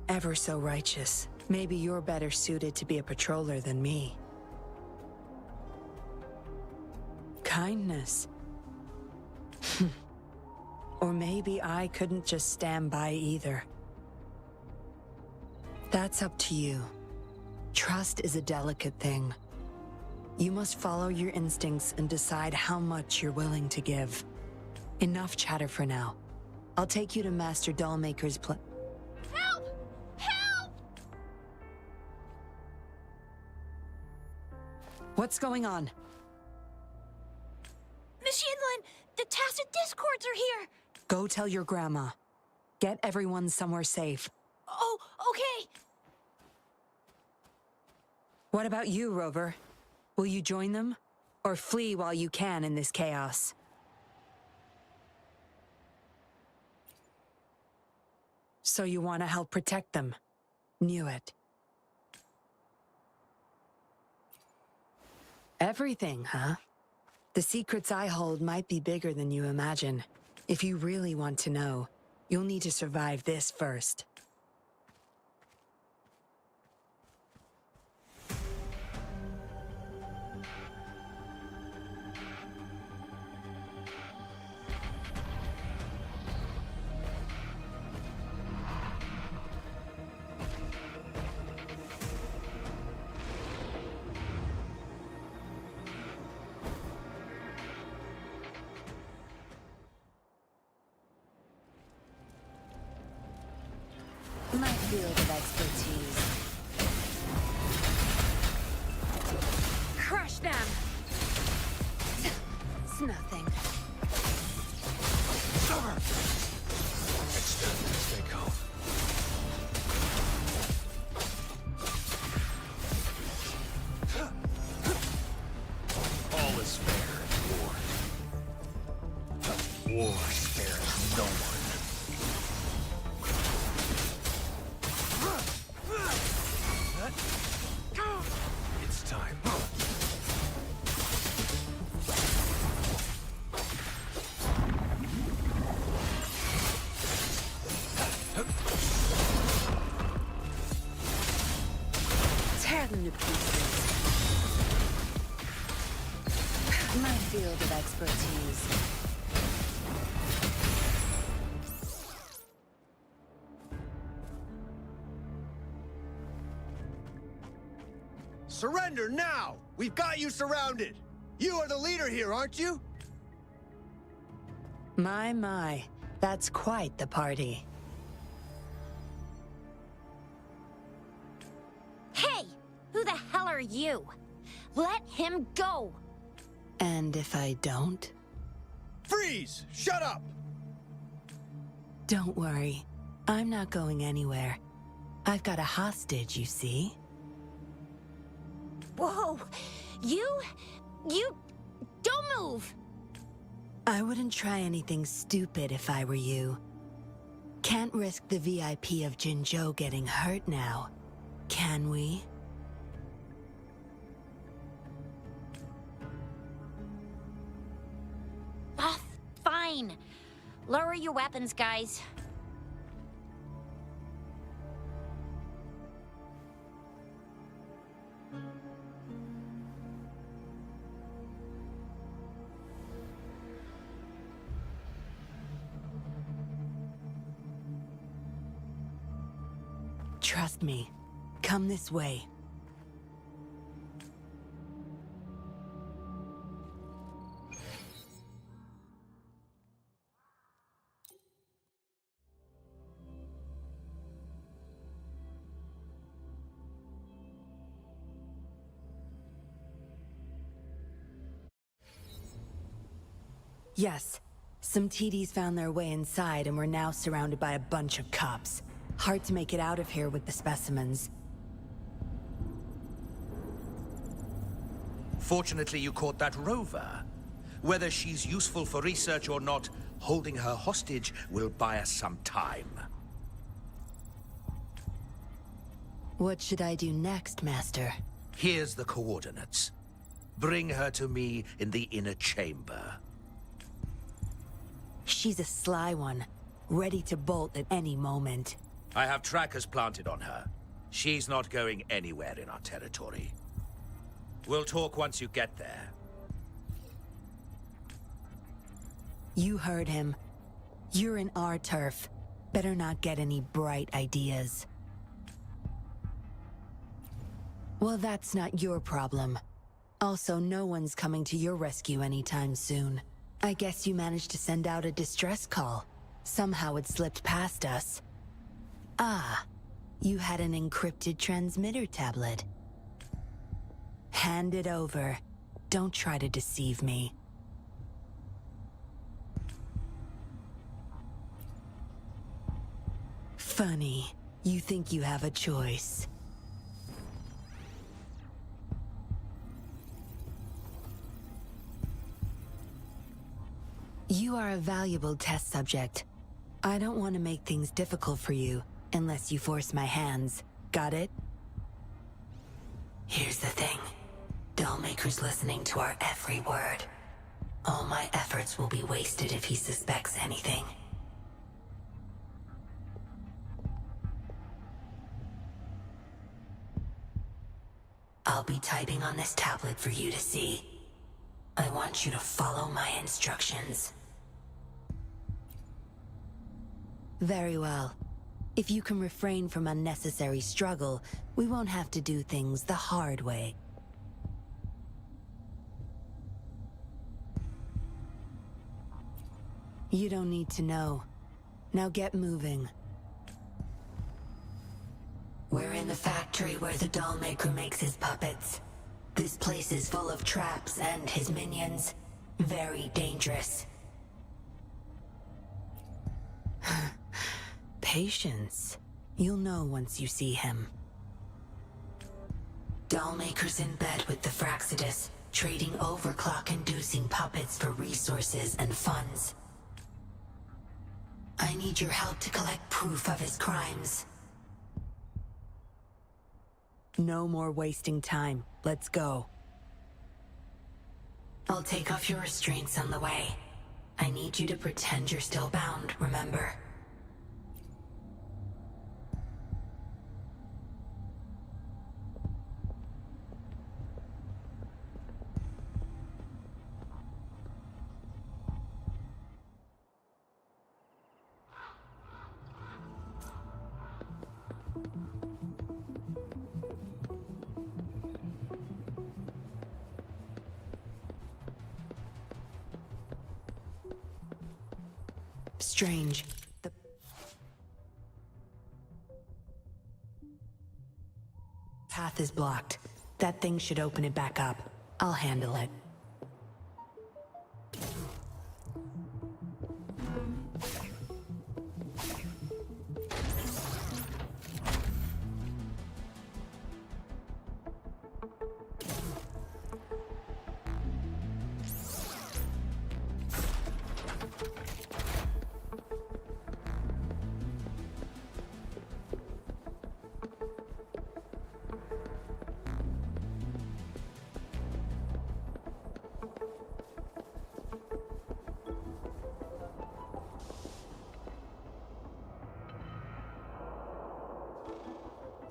Speaker 9: Ever so righteous. Maybe you're better suited to be a patroller than me. Kindness. Or maybe I couldn't just stand by either. That's up to you. Trust is a delicate thing. You must follow your instincts and decide how much you're willing to give. Enough chatter for now. I'll take you to Master Dollmaker's
Speaker 3: Help! Help!
Speaker 9: What's going on?
Speaker 3: Miss Yinlin, the tacit discords are here!
Speaker 9: Go tell your grandma. Get everyone somewhere safe.
Speaker 3: Oh, okay.
Speaker 9: What about you, Rover? Will you join them? Or flee while you can in this chaos? So you want to help protect them? Knew it. Everything, huh? The secrets I hold might be bigger than you imagine. If you really want to know, you'll need to survive this first.
Speaker 3: My field of expertise.
Speaker 7: Crush them!
Speaker 3: It's nothing.
Speaker 2: Extend as they go.
Speaker 10: All is fair in war. War spares no one.
Speaker 2: It's time.
Speaker 3: Tear them to pieces. My field of expertise.
Speaker 12: Surrender now! We've got you surrounded! You are the leader here, aren't you?
Speaker 9: My. That's quite the party.
Speaker 3: Hey! Who the hell are you? Let him go!
Speaker 9: And if I don't?
Speaker 12: Freeze! Shut up!
Speaker 9: Don't worry. I'm not going anywhere. I've got a hostage, you see?
Speaker 3: Whoa! You don't move!
Speaker 9: I wouldn't try anything stupid if I were you. Can't risk the VIP of Jinzhou getting hurt now, can we?
Speaker 3: Ah, fine. Lower your weapons, guys.
Speaker 9: Trust me. Come this way. Yes. Some TDs found their way inside and we're now surrounded by a bunch of cops. Hard to make it out of here with the specimens.
Speaker 10: Fortunately, you caught that rover. Whether she's useful for research or not, holding her hostage will buy us some time.
Speaker 9: What should I do next, Master?
Speaker 10: Here's the coordinates. Bring her to me in the inner chamber.
Speaker 9: She's a sly one, ready to bolt at any moment.
Speaker 10: I have trackers planted on her. She's not going anywhere in our territory. We'll talk once you get there.
Speaker 9: You heard him. You're in our turf. Better not get any bright ideas. Well, that's not your problem. Also, no one's coming to your rescue anytime soon. I guess you managed to send out a distress call. Somehow it slipped past us. Ah, you had an encrypted transmitter tablet. Hand it over. Don't try to deceive me. Funny. You think you have a choice. You are a valuable test subject. I don't want to make things difficult for you, unless you force my hands. Got it? Here's the thing. Dollmaker's listening to our every word. All my efforts will be wasted if he suspects anything. I'll be typing on this tablet for you to see. I want you to follow my instructions. Very well. If you can refrain from unnecessary struggle, we won't have to do things the hard way. You don't need to know. Now get moving. We're in the factory where the Dollmaker makes his puppets. This place is full of traps and his minions. Very dangerous. Patience. You'll know once you see him. Dollmaker's in bed with the Fraxidus, trading overclock-inducing puppets for resources and funds. I need your help to collect proof of his crimes. No more wasting time. Let's go. I'll take off your restraints on the way. I need you to pretend you're still bound, remember? Strange. The path is blocked. That thing should open it back up. I'll handle it.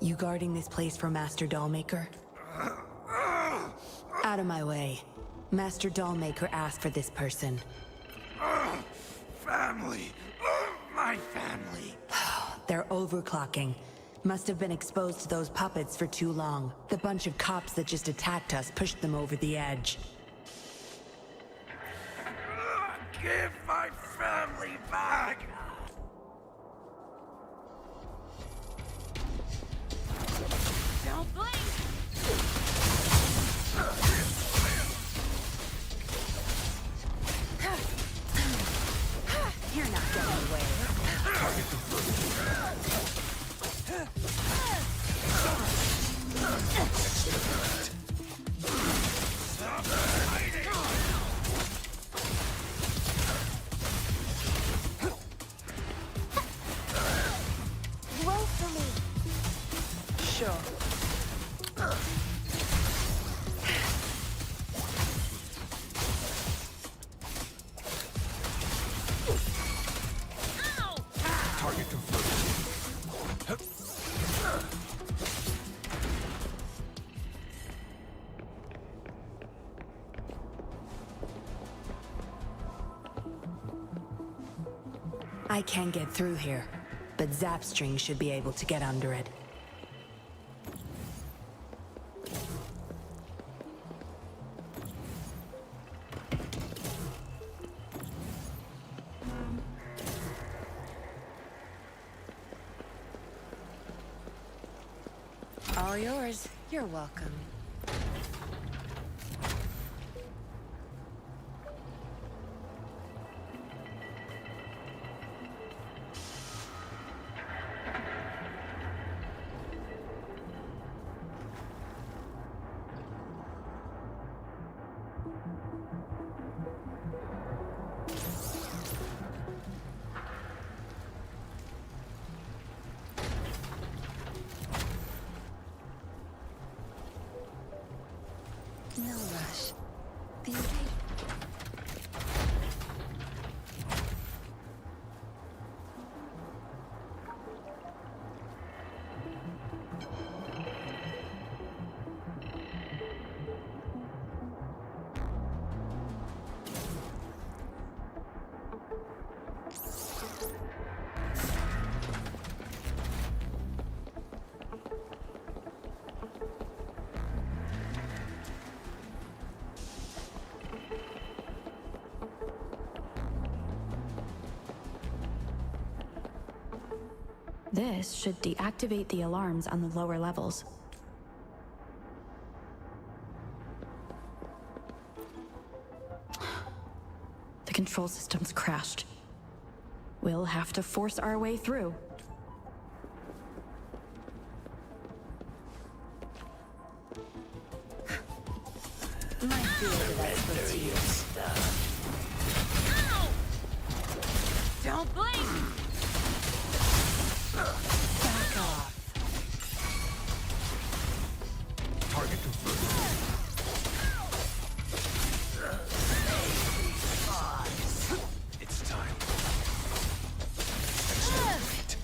Speaker 9: You guarding this place for Master Dollmaker? Out of my way. Master Dollmaker asked for this person.
Speaker 1: Family. My family.
Speaker 9: They're overclocking. Must have been exposed to those puppets for too long. The bunch of cops that just attacked us pushed them over the edge.
Speaker 1: Give my family back!
Speaker 3: Don't blink!
Speaker 9: You're not getting away.
Speaker 3: Roll for me.
Speaker 9: Sure.
Speaker 1: Target confirmed.
Speaker 9: I can't get through here, but Zapstring should be able to get under it. All yours. You're welcome. No rush. The invasion.
Speaker 4: This should deactivate the alarms on the lower levels. The control system's crashed. We'll have to force our way through.
Speaker 9: My field of expertise.
Speaker 11: Don't blink!
Speaker 9: Back off.
Speaker 1: Target confirmed. It's time. Exterminate.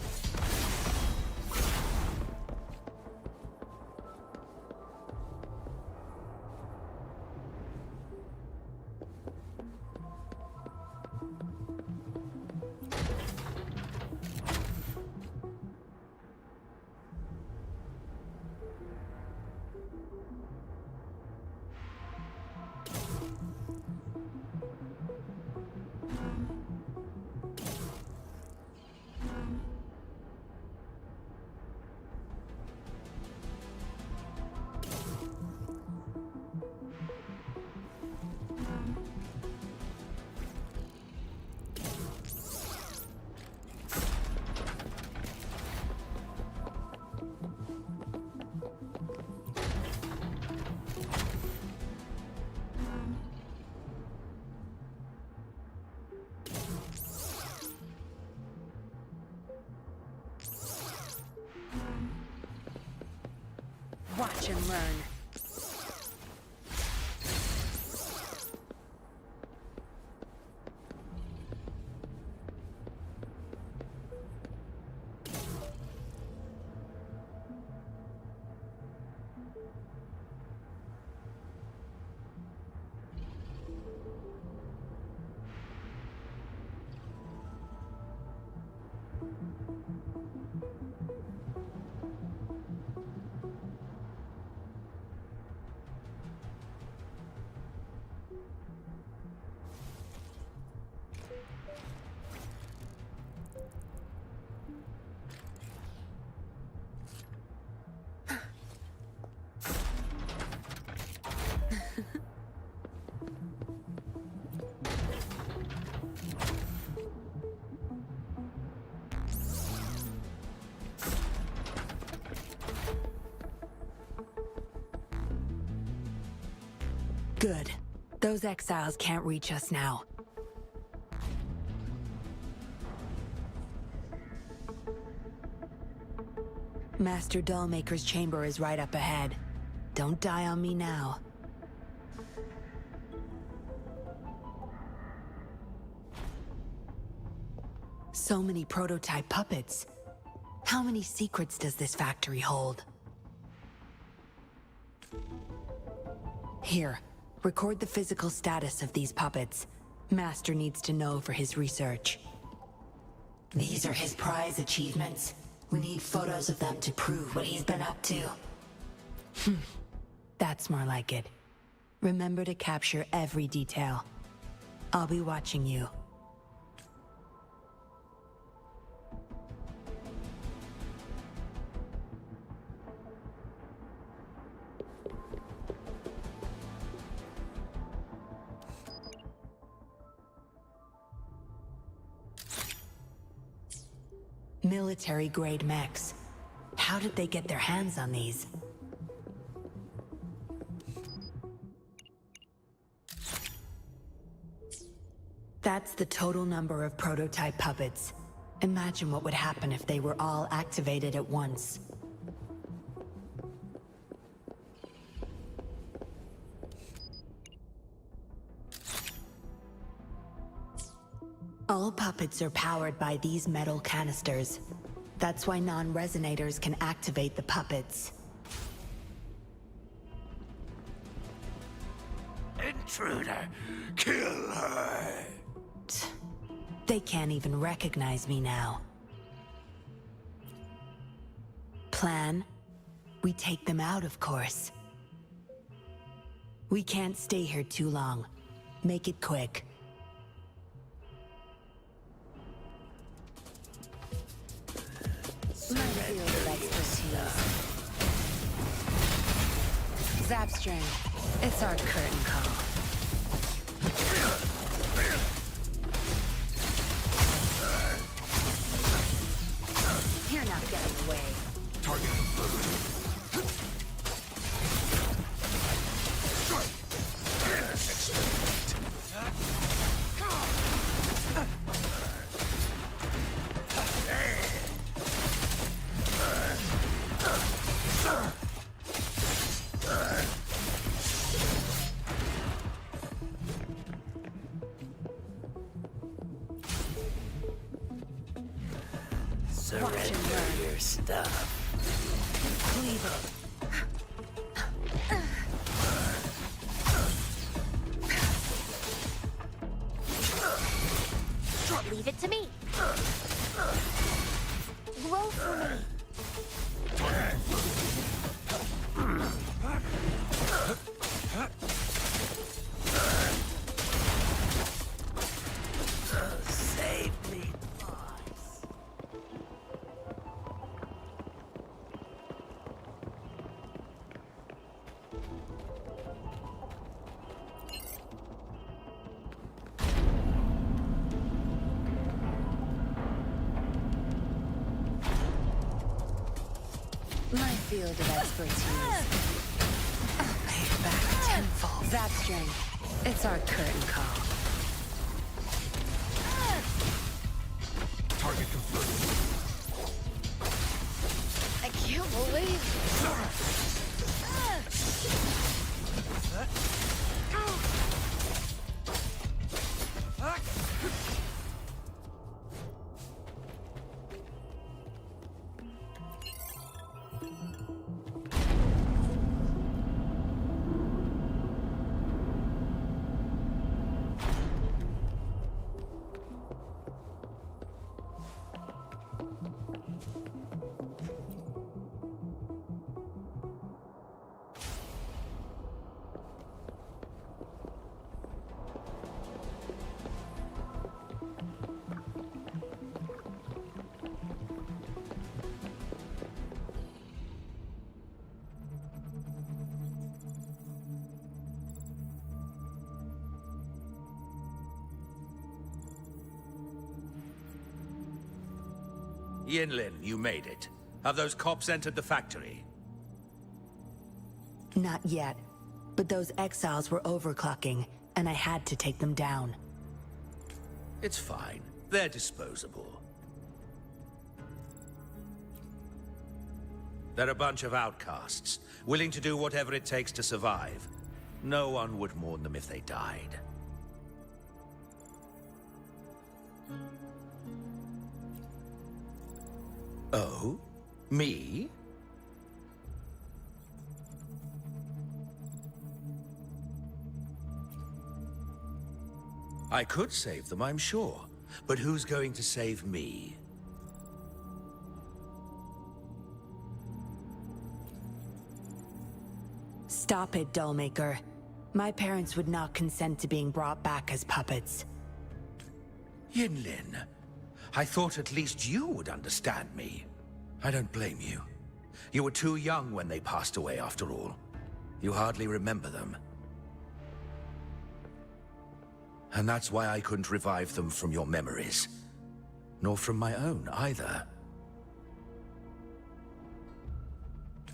Speaker 9: Watch and learn.
Speaker 5: Good. Those exiles can't reach us now. Master Dollmaker's chamber is right up ahead. Don't die on me now. So many prototype puppets. How many secrets does this factory hold? Here, record the physical status of these puppets. Master needs to know for his research.
Speaker 13: These are his prize achievements. We need photos of them to prove what he's been up to.
Speaker 5: That's more like it. Remember to capture every detail. I'll be watching you. Military-grade mechs. How did they get their hands on these? That's the total number of prototype puppets. Imagine what would happen if they were all activated at once.
Speaker 13: All puppets are powered by these metal canisters. That's why non-resonators can activate the puppets.
Speaker 10: Intruder! Kill her!
Speaker 13: They can't even recognize me now. Plan? We take them out, of course. We can't stay here too long. Make it quick.
Speaker 9: My field of expertise. Zapstring. It's our curtain call. You're not getting away.
Speaker 10: Target
Speaker 13: Surrender your stuff. Leave
Speaker 3: it. Leave it to me. Roll for me.
Speaker 13: Save me.
Speaker 9: My field of expertise. I'll pay it back tenfold. Zapstring. It's our curtain call.
Speaker 10: Target confirmed.
Speaker 3: I can't believe
Speaker 1: Yinlin, you made it. Have those cops entered the factory?
Speaker 13: Not yet. But those exiles were overclocking, and I had to take them down.
Speaker 1: It's fine. They're disposable. They're a bunch of outcasts, willing to do whatever it takes to survive. No one would mourn them if they died. Oh? Me? I could save them, I'm sure. But who's going to save me?
Speaker 13: Stop it, Dollmaker. My parents would not consent to being brought back as puppets.
Speaker 1: Yinlin, I thought at least you would understand me. I don't blame you. You were too young when they passed away, after all. You hardly remember them. And that's why I couldn't revive them from your memories. Nor from my own, either.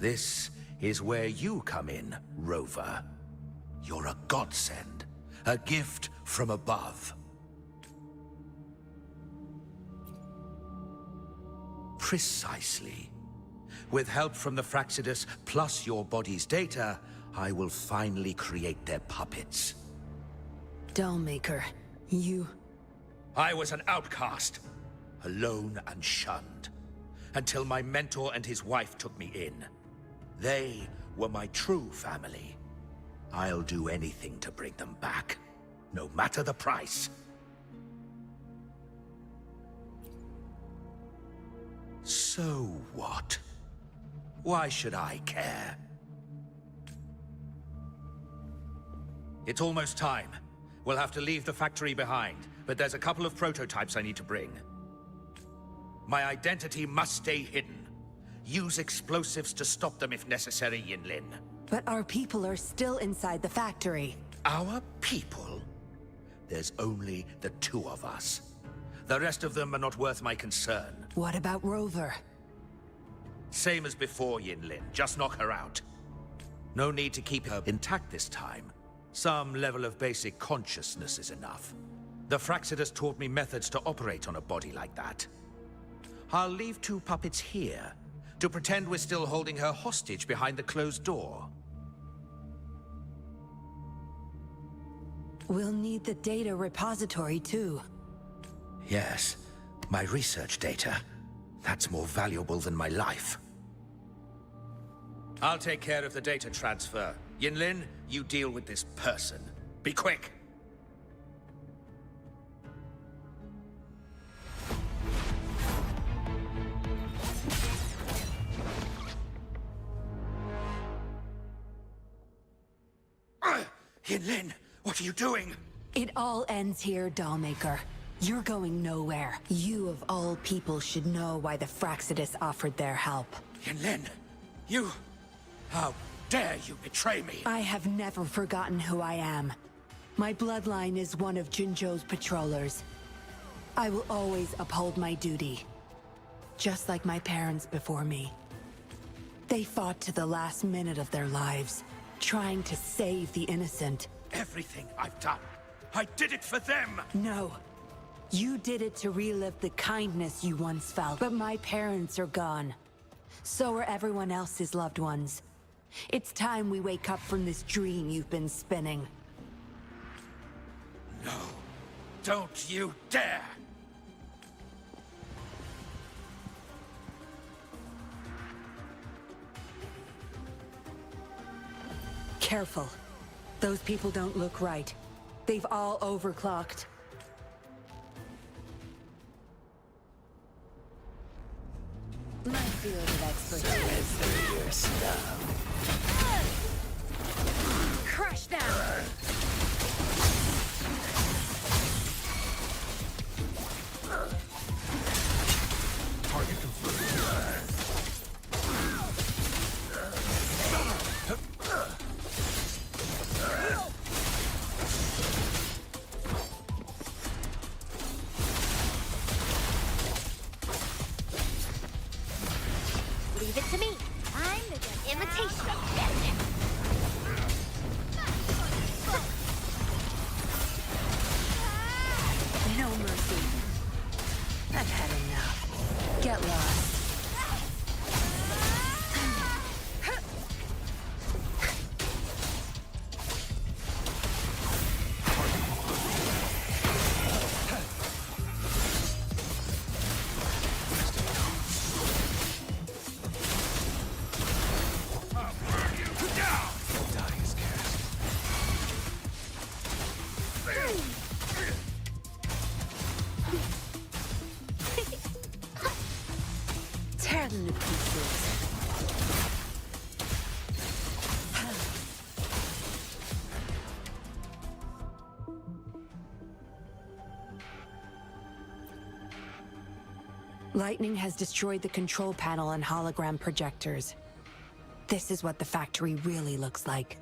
Speaker 1: This is where you come in, Rover. You're a godsend. A gift from above. Precisely. With help from the Fraxidus, plus your body's data, I will finally create their puppets.
Speaker 13: Dollmaker, you...
Speaker 1: I was an outcast, alone and shunned, until my mentor and his wife took me in. They were my true family. I'll do anything to bring them back, no matter the price. So what? Why should I care? It's almost time. We'll have to leave the factory behind, but there's a couple of prototypes I need to bring. My identity must stay hidden. Use explosives to stop them if necessary, Yinlin.
Speaker 9: But our people are still inside the factory.
Speaker 1: Our people? There's only the two of us. The rest of them are not worth my concern.
Speaker 9: What about Rover?
Speaker 1: Same as before, Yinlin. Just knock her out. No need to keep her intact this time. Some level of basic consciousness is enough. The Fraxidus taught me methods to operate on a body like that. I'll leave two puppets here to pretend we're still holding her hostage behind the closed door.
Speaker 9: We'll need the data repository too.
Speaker 1: Yes, my research data. That's more valuable than my life. I'll take care of the data transfer. Yinlin, you deal with this person. Be quick! Yinlin, what are you doing?
Speaker 9: It all ends here, Dollmaker. You're going nowhere. You of all people should know why the Fraxidus offered their help.
Speaker 1: Yinlin, you... How dare you betray me?
Speaker 9: I have never forgotten who I am. My bloodline is one of Jinzhou's patrollers. I will always uphold my duty. Just like my parents before me. They fought to the last minute of their lives, trying to save the innocent.
Speaker 1: Everything I've done, I did it for them!
Speaker 9: No. You did it to relive the kindness you once felt. But my parents are gone. So are everyone else's loved ones. It's time we wake up from this dream you've been spinning.
Speaker 1: No. Don't you dare!
Speaker 9: Careful. Those people don't look right. They've all overclocked.
Speaker 13: My field of expertise.
Speaker 11: Crush them!
Speaker 10: Target confirmed.
Speaker 3: Leave it to me. I'm the good imitation.
Speaker 9: No mercy. I've had enough. Get lost. Tear them to pieces. Lightning has destroyed the control panel and hologram projectors. This is what the factory really looks like.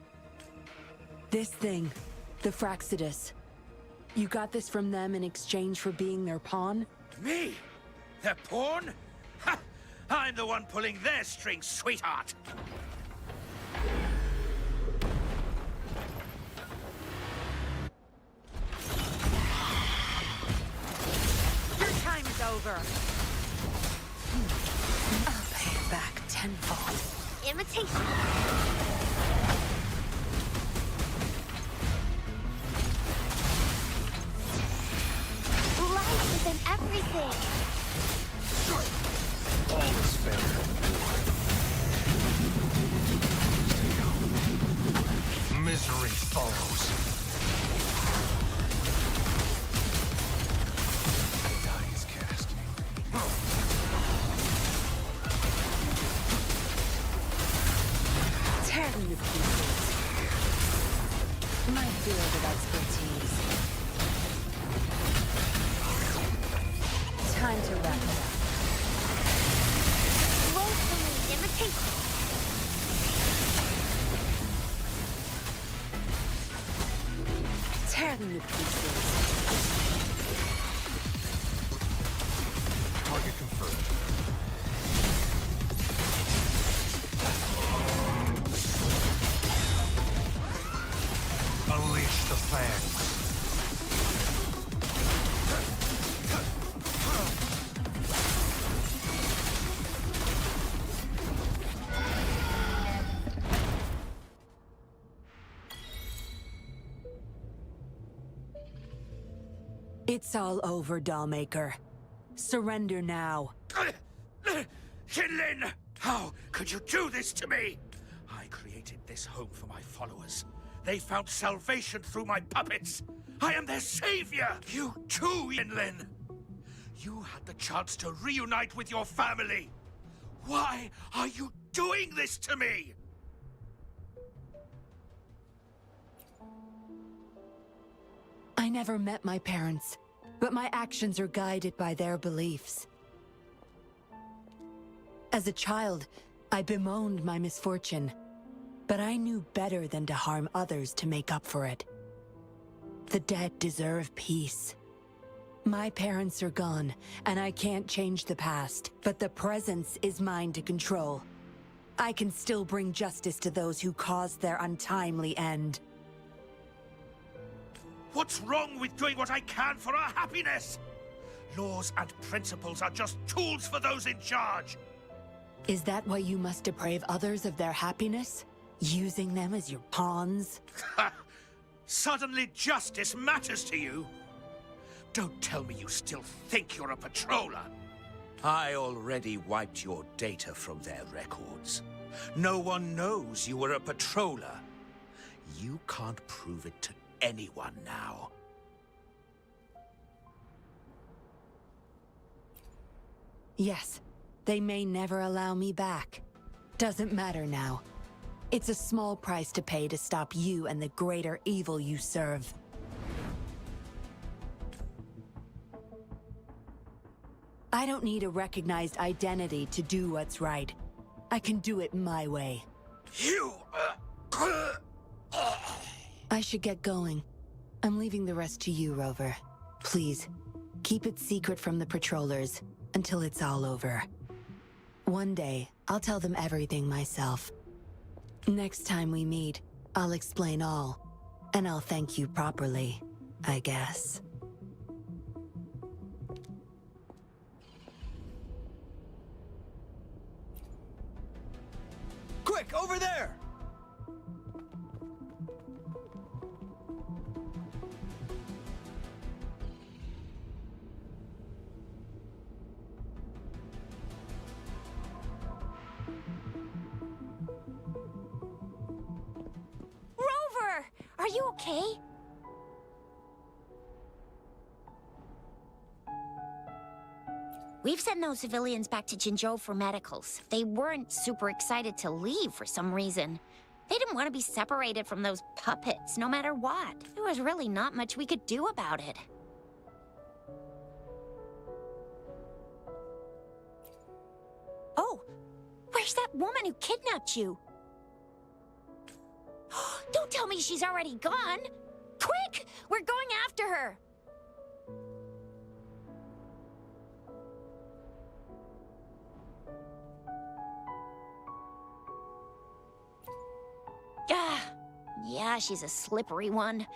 Speaker 9: This thing, the Fraxidus. You got this from them in exchange for being their pawn?
Speaker 1: Me? Their pawn? Ha! I'm the one pulling their strings, sweetheart!
Speaker 5: Your time is over.
Speaker 9: I'll pay it back tenfold.
Speaker 3: Imitation.
Speaker 14: Misery follows. Die is cast.
Speaker 5: Tear them to pieces. My field of expertise. Time to wrap it up.
Speaker 3: Woefully imitate.
Speaker 5: Tear them to pieces.
Speaker 14: Target confirmed. Unleash the fangs.
Speaker 5: It's all over, Dollmaker. Surrender now.
Speaker 1: Yinlin! How could you do this to me? I created this home for my followers. They found salvation through my puppets. I am their savior! You too, Yinlin! You had the chance to reunite with your family. Why are you doing this to me?
Speaker 5: I never met my parents, but my actions are guided by their beliefs. As a child, I bemoaned my misfortune, but I knew better than to harm others to make up for it. The dead deserve peace. My parents are gone, and I can't change the past, but the present is mine to control. I can still bring justice to those who caused their untimely end.
Speaker 1: What's wrong with doing what I can for our happiness? Laws and principles are just tools for those in charge.
Speaker 5: Is that why you must deprave others of their happiness? Using them as your pawns?
Speaker 1: Suddenly justice matters to you? Don't tell me you still think you're a patroller. I already wiped your data from their records. No one knows you were a patroller. You can't prove it to anyone now.
Speaker 5: Yes, they may never allow me back. Doesn't matter now. It's a small price to pay to stop you and the greater evil you serve. I don't need a recognized identity to do what's right. I can do it my way.
Speaker 1: You...
Speaker 5: I should get going. I'm leaving the rest to you, Rover. Please, keep it secret from the patrollers until it's all over. One day, I'll tell them everything myself. Next time we meet, I'll explain all, and I'll thank you properly, I guess.
Speaker 6: Quick, over there!
Speaker 3: Rover! Are you okay? We've sent those civilians back to Jinzhou for medicals. They weren't super excited to leave for some reason. They didn't want to be separated from those puppets, no matter what. There was really not much we could do about it. Oh, where's that woman who kidnapped you? Don't tell me she's already gone! Quick! We're going after her! Yeah, she's a slippery one.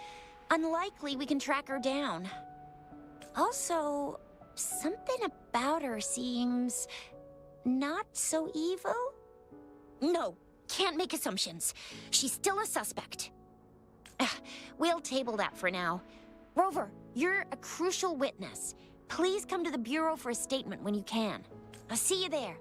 Speaker 3: Unlikely we can track her down. Also, something about her seems... not so evil? No, can't make assumptions. She's still a suspect. We'll table that for now. Rover, you're a crucial witness. Please come to the Bureau for a statement when you can. I'll see you there.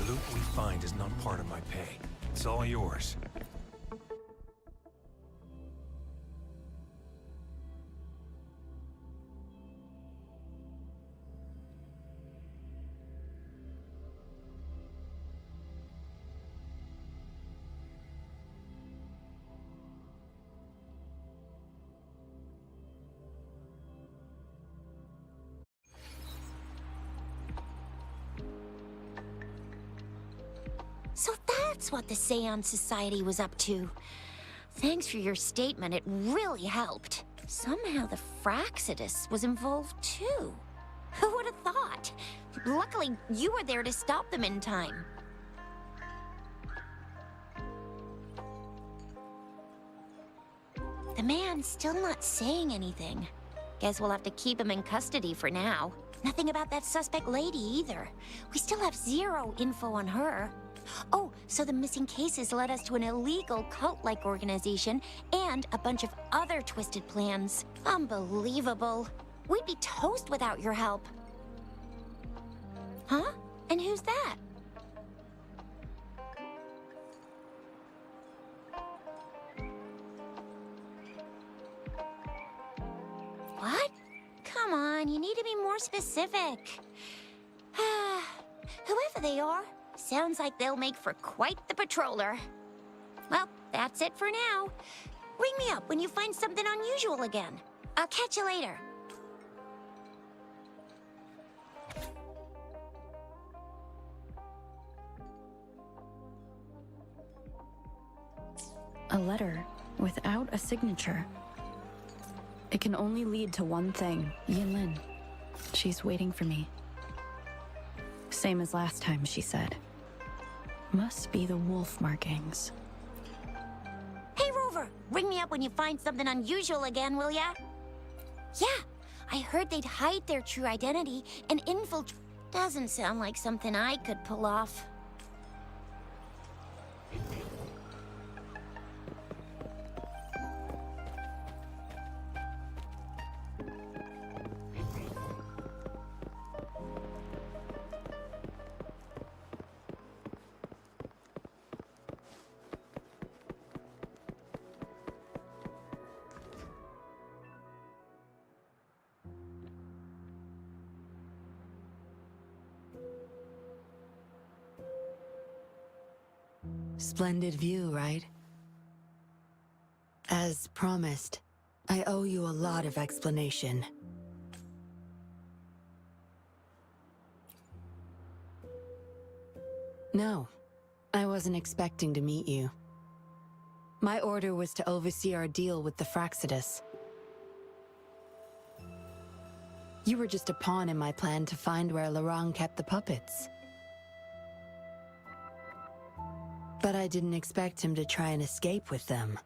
Speaker 14: loot we find is not part of my pay. It's all yours.
Speaker 3: So that's what the Seance Society was up to. Thanks for your statement, it really helped. Somehow the Fraxidus was involved too. Who would have thought? Luckily, you were there to stop them in time. The man's still not saying anything. Guess we'll have to keep him in custody for now. Nothing about that suspect lady either. We still have zero info on her. Oh, so the missing cases led us to an illegal cult-like organization and a bunch of other twisted plans. Unbelievable. We'd be toast without your help. Huh? And who's that? What? Come on, you need to be more specific. Whoever they are, sounds like they'll make for quite the patroller. Well, that's it for now. Ring me up when you find something unusual again. I'll catch you later.
Speaker 4: A letter without a signature. It can only lead to one thing. Yinlin. She's waiting for me. Same as last time, she said. Must be the wolf markings.
Speaker 3: Hey, Rover! Ring me up when you find something unusual again, will ya? Yeah, I heard they'd hide their true identity and infiltrate. Doesn't sound like something I could pull off.
Speaker 9: Splendid view, right? As promised, I owe you a lot of explanation. No, I wasn't expecting to meet you. My order was to oversee our deal with the Fraxidus. You were just a pawn in my plan to find where Laurent kept the puppets. But I didn't expect him to try and escape with them.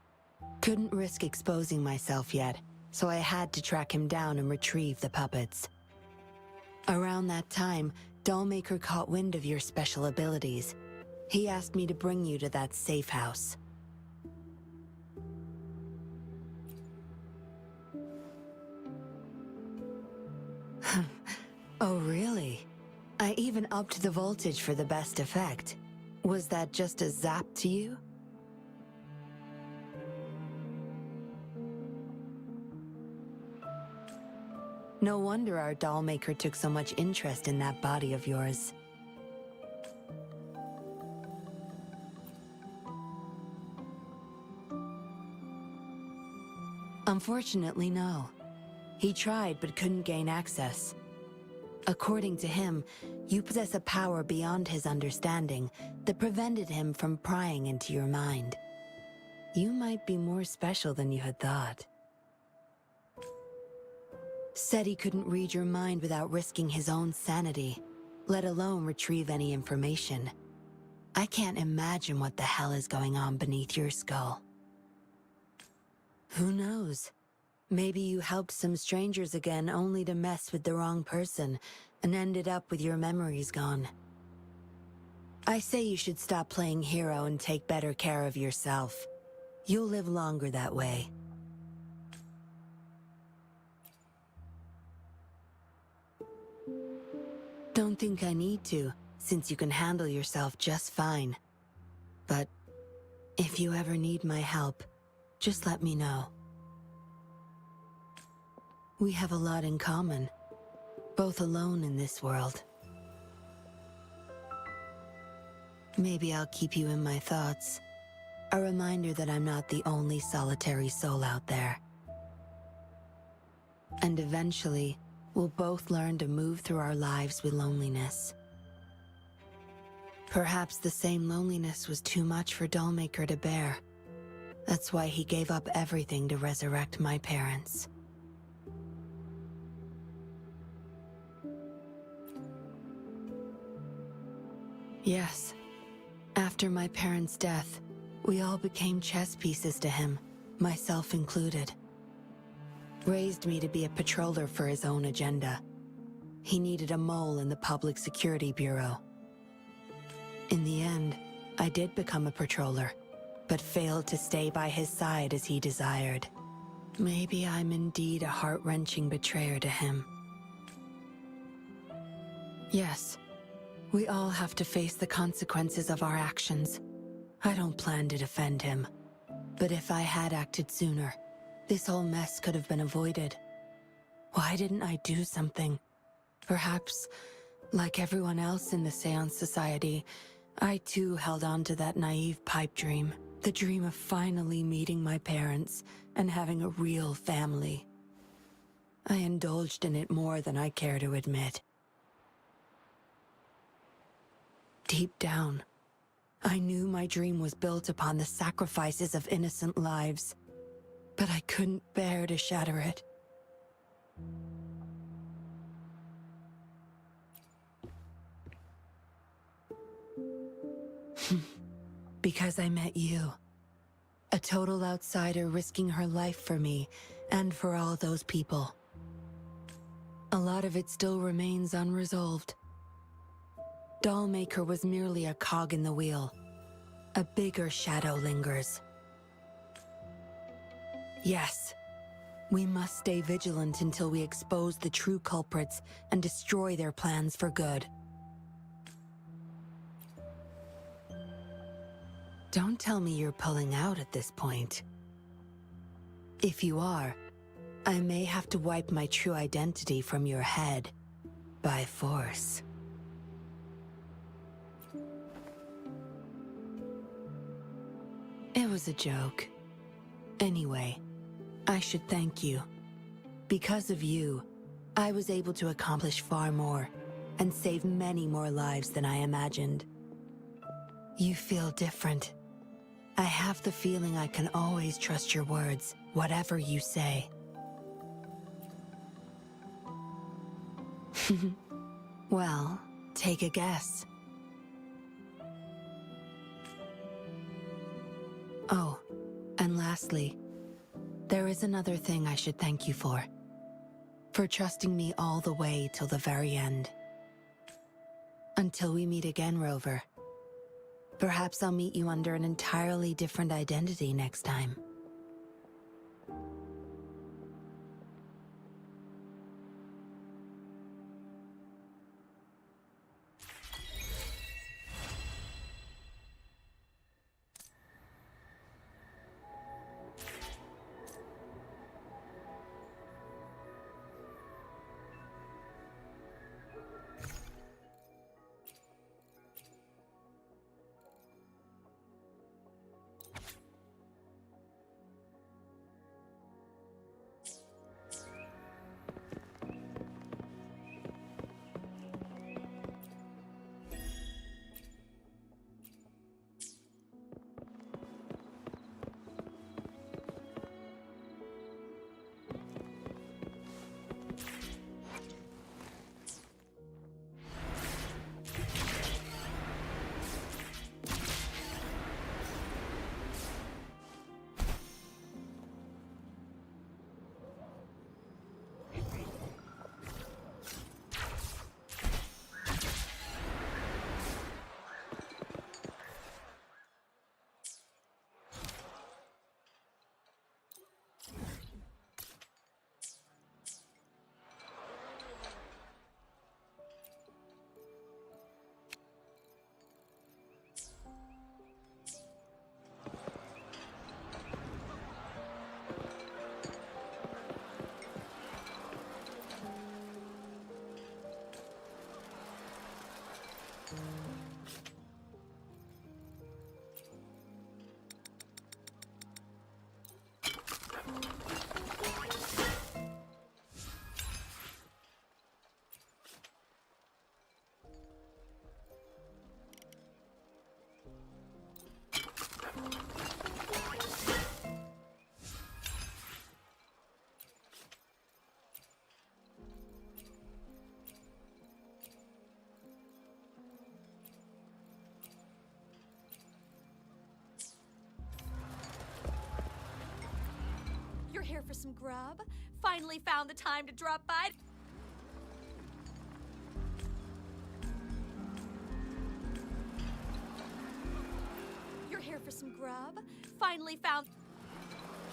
Speaker 9: Couldn't risk exposing myself yet, so I had to track him down and retrieve the puppets. Around that time, Dollmaker caught wind of your special abilities. He asked me to bring you to that safe house. Oh, really? I even upped the voltage for the best effect. Was that just a zap to you? No wonder our dollmaker took so much interest in that body of yours. Unfortunately, no. He tried but couldn't gain access. According to him, you possess a power beyond his understanding that prevented him from prying into your mind. You might be more special than you had thought. Said he couldn't read your mind without risking his own sanity, let alone retrieve any information. I can't imagine what the hell is going on beneath your skull. Who knows? Maybe you helped some strangers again only to mess with the wrong person and ended up with your memories gone. I say you should stop playing hero and take better care of yourself. You'll live longer that way. Don't think I need to. since you can handle yourself just fine. But if you ever need my help, just let me know. We have a lot in common, both alone in this world. Maybe I'll keep you in my thoughts, a reminder that I'm not the only solitary soul out there. And eventually, we'll both learn to move through our lives with loneliness. Perhaps the same loneliness was too much for Dollmaker to bear. That's why he gave up everything to resurrect my parents. Yes, after my parents' death, we all became chess pieces to him, myself included. Raised me to be a patroller for his own agenda. He needed a mole in the Public Security Bureau. In the end, I did become a patroller, but failed to stay by his side as he desired. Maybe I'm indeed a heart-wrenching betrayer to him. Yes, we all have to face the consequences of our actions. I don't plan to defend him, but if I had acted sooner, this whole mess could have been avoided. Why didn't I do something? Perhaps, like everyone else in the Seance Society, I too held on to that naive pipe dream. The dream of finally meeting my parents and having a real family. I indulged in it more than I care to admit. Deep down, I knew my dream was built upon the sacrifices of innocent lives, but I couldn't bear to shatter it. Because I met you. A total outsider risking her life for me and for all those people. A lot of it still remains unresolved. Dollmaker was merely a cog in the wheel. A bigger shadow lingers. Yes, we must stay vigilant until we expose the true culprits and destroy their plans for good. Don't tell me you're pulling out at this point. If you are, I may have to wipe my true identity from your head by force. It was a joke. Anyway, I should thank you. Because of you, I was able to accomplish far more and save many more lives than I imagined. You feel different. I have the feeling I can always trust your words, whatever you say. Well, take a guess. Oh, and lastly, there is another thing I should thank you for. For trusting me all the way till the very end. Until we meet again, Rover. Perhaps I'll meet you under an entirely different identity next time.
Speaker 15: here for some grub? Finally found the time to drop by? You're here for some grub? Finally found...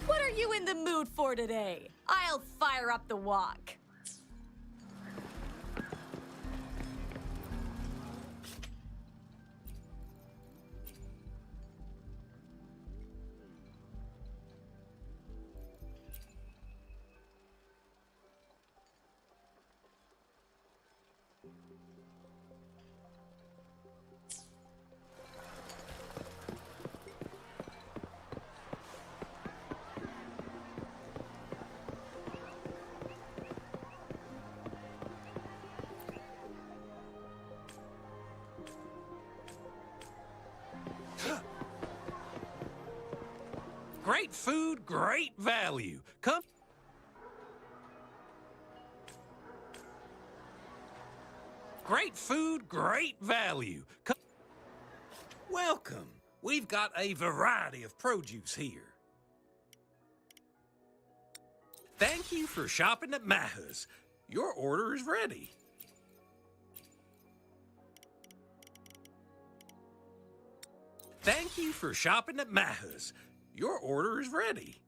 Speaker 15: What are you in the mood for today? I'll fire up the wok.
Speaker 14: Great food, great value. Come. Great food, great value. Come. Welcome. We've got a variety of produce here. Thank you for shopping at Maha's. Your order is ready. Thank you for shopping at Maha's. Your order is ready.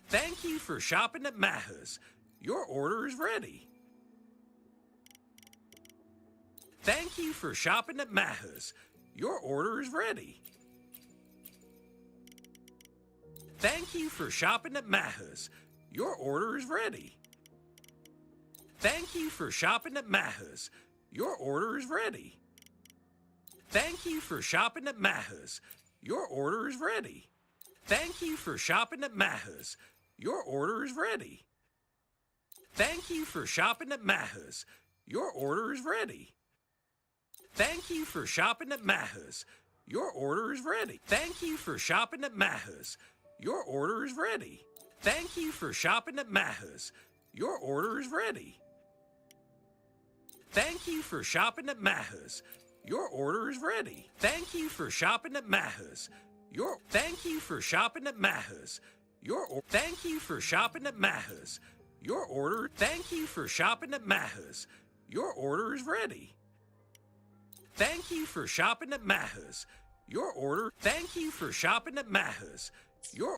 Speaker 14: Thank you for shopping at Maha's. Your order is ready. Thank you for shopping at Maha's. Your order is ready. Thank you for shopping at Maha's. Your order is ready. Thank you for shopping at Maha's. Your order is ready. Thank you for shopping at Maha's. Your order is ready. Thank you for shopping at Maha's. Your order is ready. Thank you for shopping at Maha's. Your order is ready. Thank you for shopping at Maha's. Your order is ready. Thank you for shopping at Maha's. Your order is ready. Thank you for shopping at Maha's. Your order is ready. Thank you for shopping at Maha's. Your order is ready. Thank you for shopping at Maha's. Thank you for shopping at Maha's. Thank you for shopping at Maha's. Your order. Thank you for shopping at Maha's. Your order is ready. Thank you for shopping at Maha's. Your order. Thank you for shopping at Maha's. Your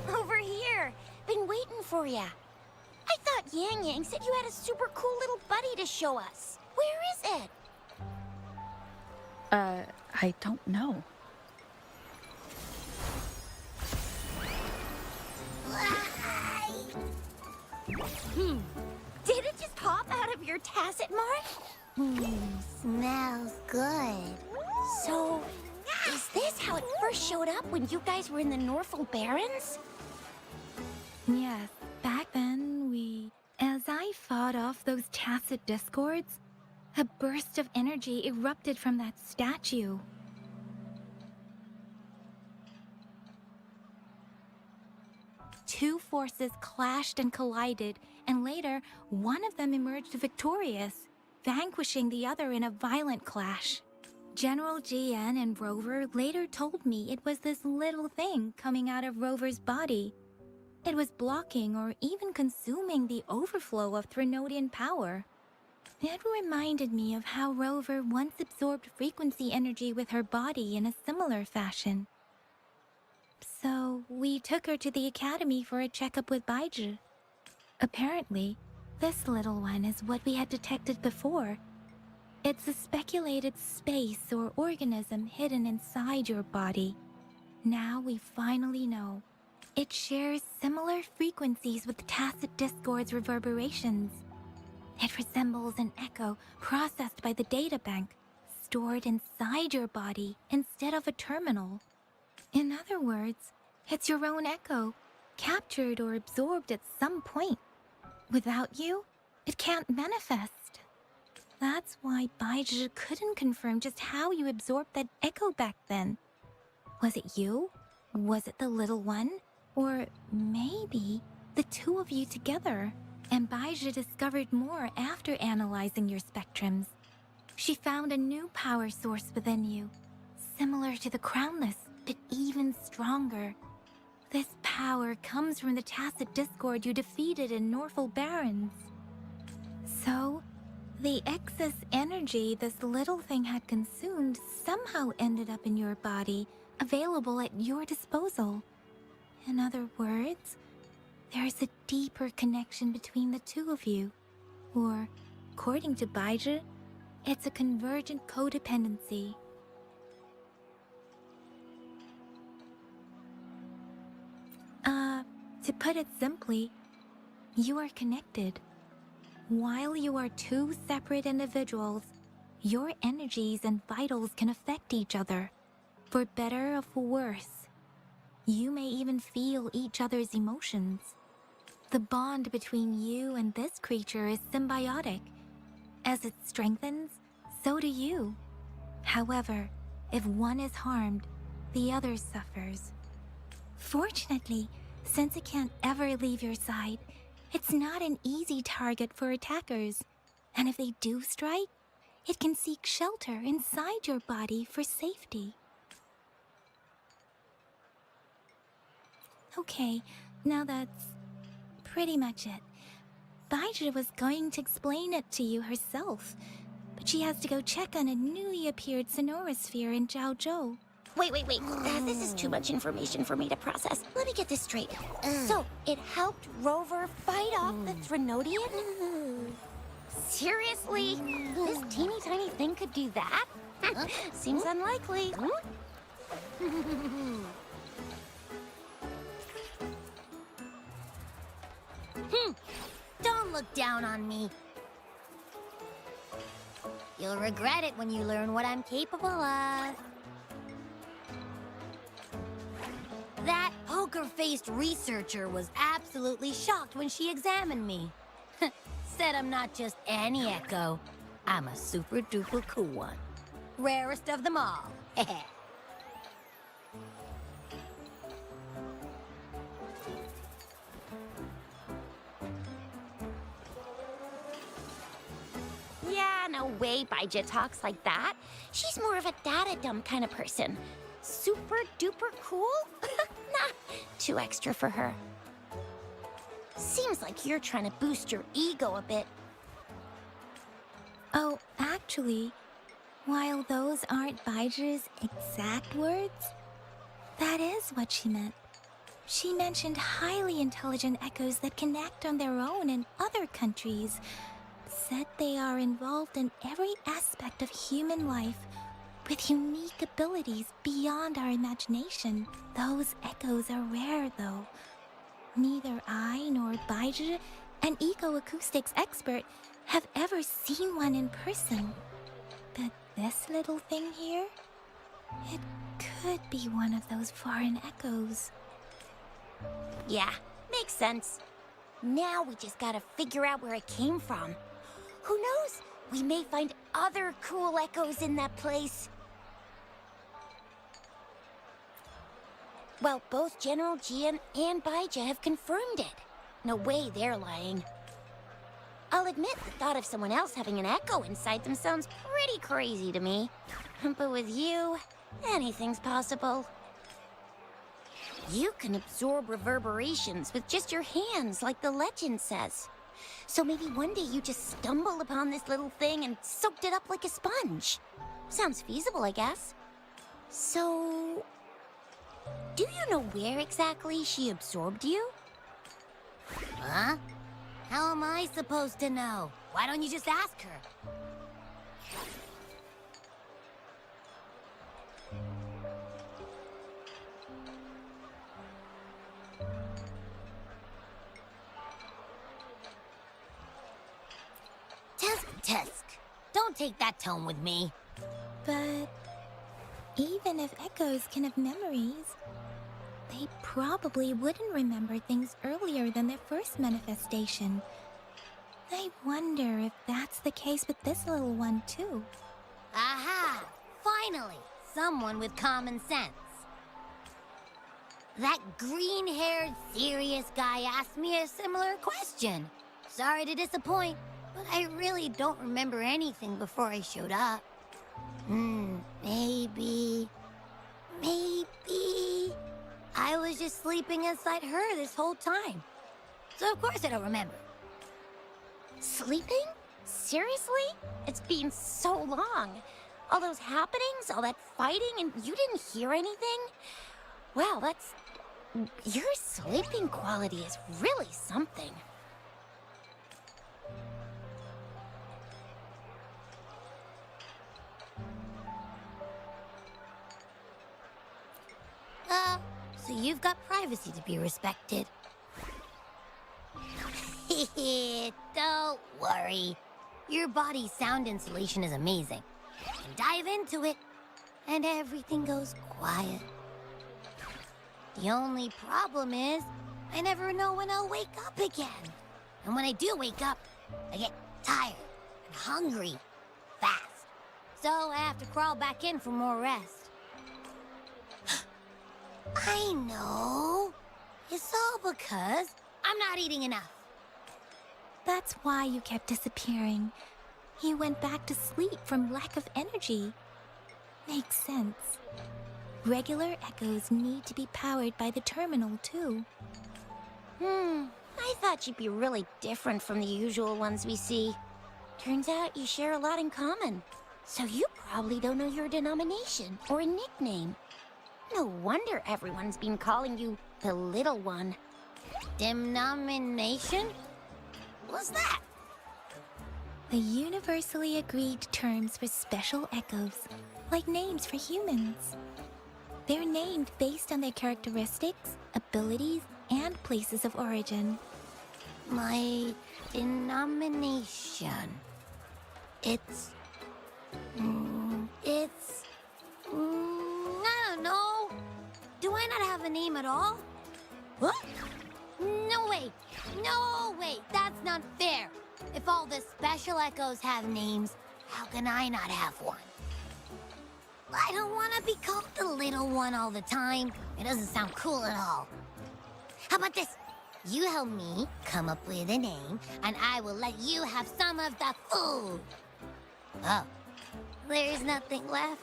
Speaker 3: Over here. Been waiting for ya. I thought Yang Yang said you had a super cool little buddy to show us. Where is it?
Speaker 4: I don't know.
Speaker 3: Did it just pop out of your tacit mark? Smells good. So, is this how it first showed up when you guys were in the Norfolk Barrens?
Speaker 4: Yes, back then as I fought off those tacit discords, a burst of energy erupted from that statue. Two forces clashed and collided, and later, one of them emerged victorious, vanquishing the other in a violent clash. General GN and Rover later told me it was this little thing coming out of Rover's body. It was blocking or even consuming the overflow of Threnodian power. It reminded me of how Rover once absorbed frequency energy with her body in a similar fashion. So, we took her to the academy for a checkup with Baizhi. Apparently, this little one is what we had detected before. It's a speculated space or organism hidden inside your body. Now we finally know. It shares similar frequencies with tacit discord's reverberations. It resembles an echo processed by the data bank, stored inside your body instead of a terminal. In other words, it's your own echo, captured or absorbed at some point. Without you, it can't manifest. That's why Baizhi couldn't confirm just how you absorbed that echo back then. Was it you? Was it the little one? Or maybe the two of you together? And Baizhi discovered more after analyzing your spectrums. She found a new power source within you, similar to the Crownless, but even stronger. This power comes from the tacit discord you defeated in Norfolk Barrens. So, the excess energy this little thing had consumed somehow ended up in your body, available at your disposal. In other words, there's a deeper connection between the two of you. Or, according to Baizhi, it's a convergent codependency. To put it simply, you are connected. While you are two separate individuals, your energies and vitals can affect each other, for better or for worse. You may even feel each other's emotions. The bond between you and this creature is symbiotic. As it strengthens, so do you. However, if one is harmed, the other suffers. Fortunately, since it can't ever leave your side, it's not an easy target for attackers. And if they do strike, it can seek shelter inside your body for safety. Okay, now that's pretty much it. Baizhi was going to explain it to you herself, but she has to go check on a newly appeared Sonorosphere in Zhaozhou.
Speaker 3: Wait. This is too much information for me to process. Let me get this straight. So, it helped Rover fight off the Threnodian? Seriously? This teeny tiny thing could do that? Seems unlikely. Don't look down on me. You'll regret it when you learn what I'm capable of. That poker-faced researcher was absolutely shocked when she examined me. Said I'm not just any echo. I'm a super-duper cool one. Rarest of them all. Yeah, no way Baizhi talks like that. She's more of a data dump kind of person. Super duper cool? Nah, too extra for her. Seems like you're trying to boost your ego a bit.
Speaker 4: Oh, actually,
Speaker 16: While those aren't Baiju's exact words, that is what she meant. She mentioned highly intelligent echoes that can act on their own in other countries. Said they are involved in every aspect of human life with unique abilities beyond our imagination. Those echoes are rare, though. Neither I nor Baiju, an eco-acoustics expert, have ever seen one in person. But this little thing here, it could be one of those foreign echoes.
Speaker 3: Yeah, makes sense. Now we just gotta figure out where it came from. Who knows? We may find other cool echoes in that place. Well, both General Jian and Baija have confirmed it. No way they're lying. I'll admit the thought of someone else having an echo inside them sounds pretty crazy to me. But with you, anything's possible. You can absorb reverberations with just your hands, like the legend says. So maybe one day you just stumbled upon this little thing and soaked it up like a sponge. Sounds feasible, I guess. So, do you know where exactly she absorbed you?
Speaker 17: Huh? How am I supposed to know? Why don't you just ask her? Tusk. Don't take that tone with me.
Speaker 16: But even if echoes can have memories, they probably wouldn't remember things earlier than their first manifestation. I wonder if that's the case with this little one, too.
Speaker 17: Aha! Finally, someone with common sense. That green-haired, serious guy asked me a similar question. Sorry to disappoint, but I really don't remember anything before I showed up. Maybe I was just sleeping inside her this whole time. So of course I don't remember.
Speaker 3: Sleeping? Seriously? It's been so long. All those happenings, all that fighting, and you didn't hear anything? Wow, that's... Your sleeping quality is really something.
Speaker 17: So you've got privacy to be respected. Don't worry. Your body's sound insulation is amazing. You can dive into it, and everything goes quiet. The only problem is, I never know when I'll wake up again. And when I do wake up, I get tired and hungry fast. So I have to crawl back in for more rest. I know. It's all because I'm not eating enough.
Speaker 16: That's why you kept disappearing. You went back to sleep from lack of energy. Makes sense. Regular echoes need to be powered by the terminal, too.
Speaker 3: I thought you'd be really different from the usual ones we see. Turns out you share a lot in common. So you probably don't know your denomination or a nickname. No wonder everyone's been calling you the Little One.
Speaker 17: Denomination? What's that?
Speaker 16: The universally agreed terms for special echoes, like names for humans. They're named based on their characteristics, abilities, and places of origin.
Speaker 17: My denomination. It's... I don't know. Do I not have a name at all? What? No way. No way. That's not fair. If all the special echoes have names, how can I not have one? I don't want to be called the Little One all the time. It doesn't sound cool at all. How about this? You help me come up with a name, and I will let you have some of the food. Oh, there's nothing left.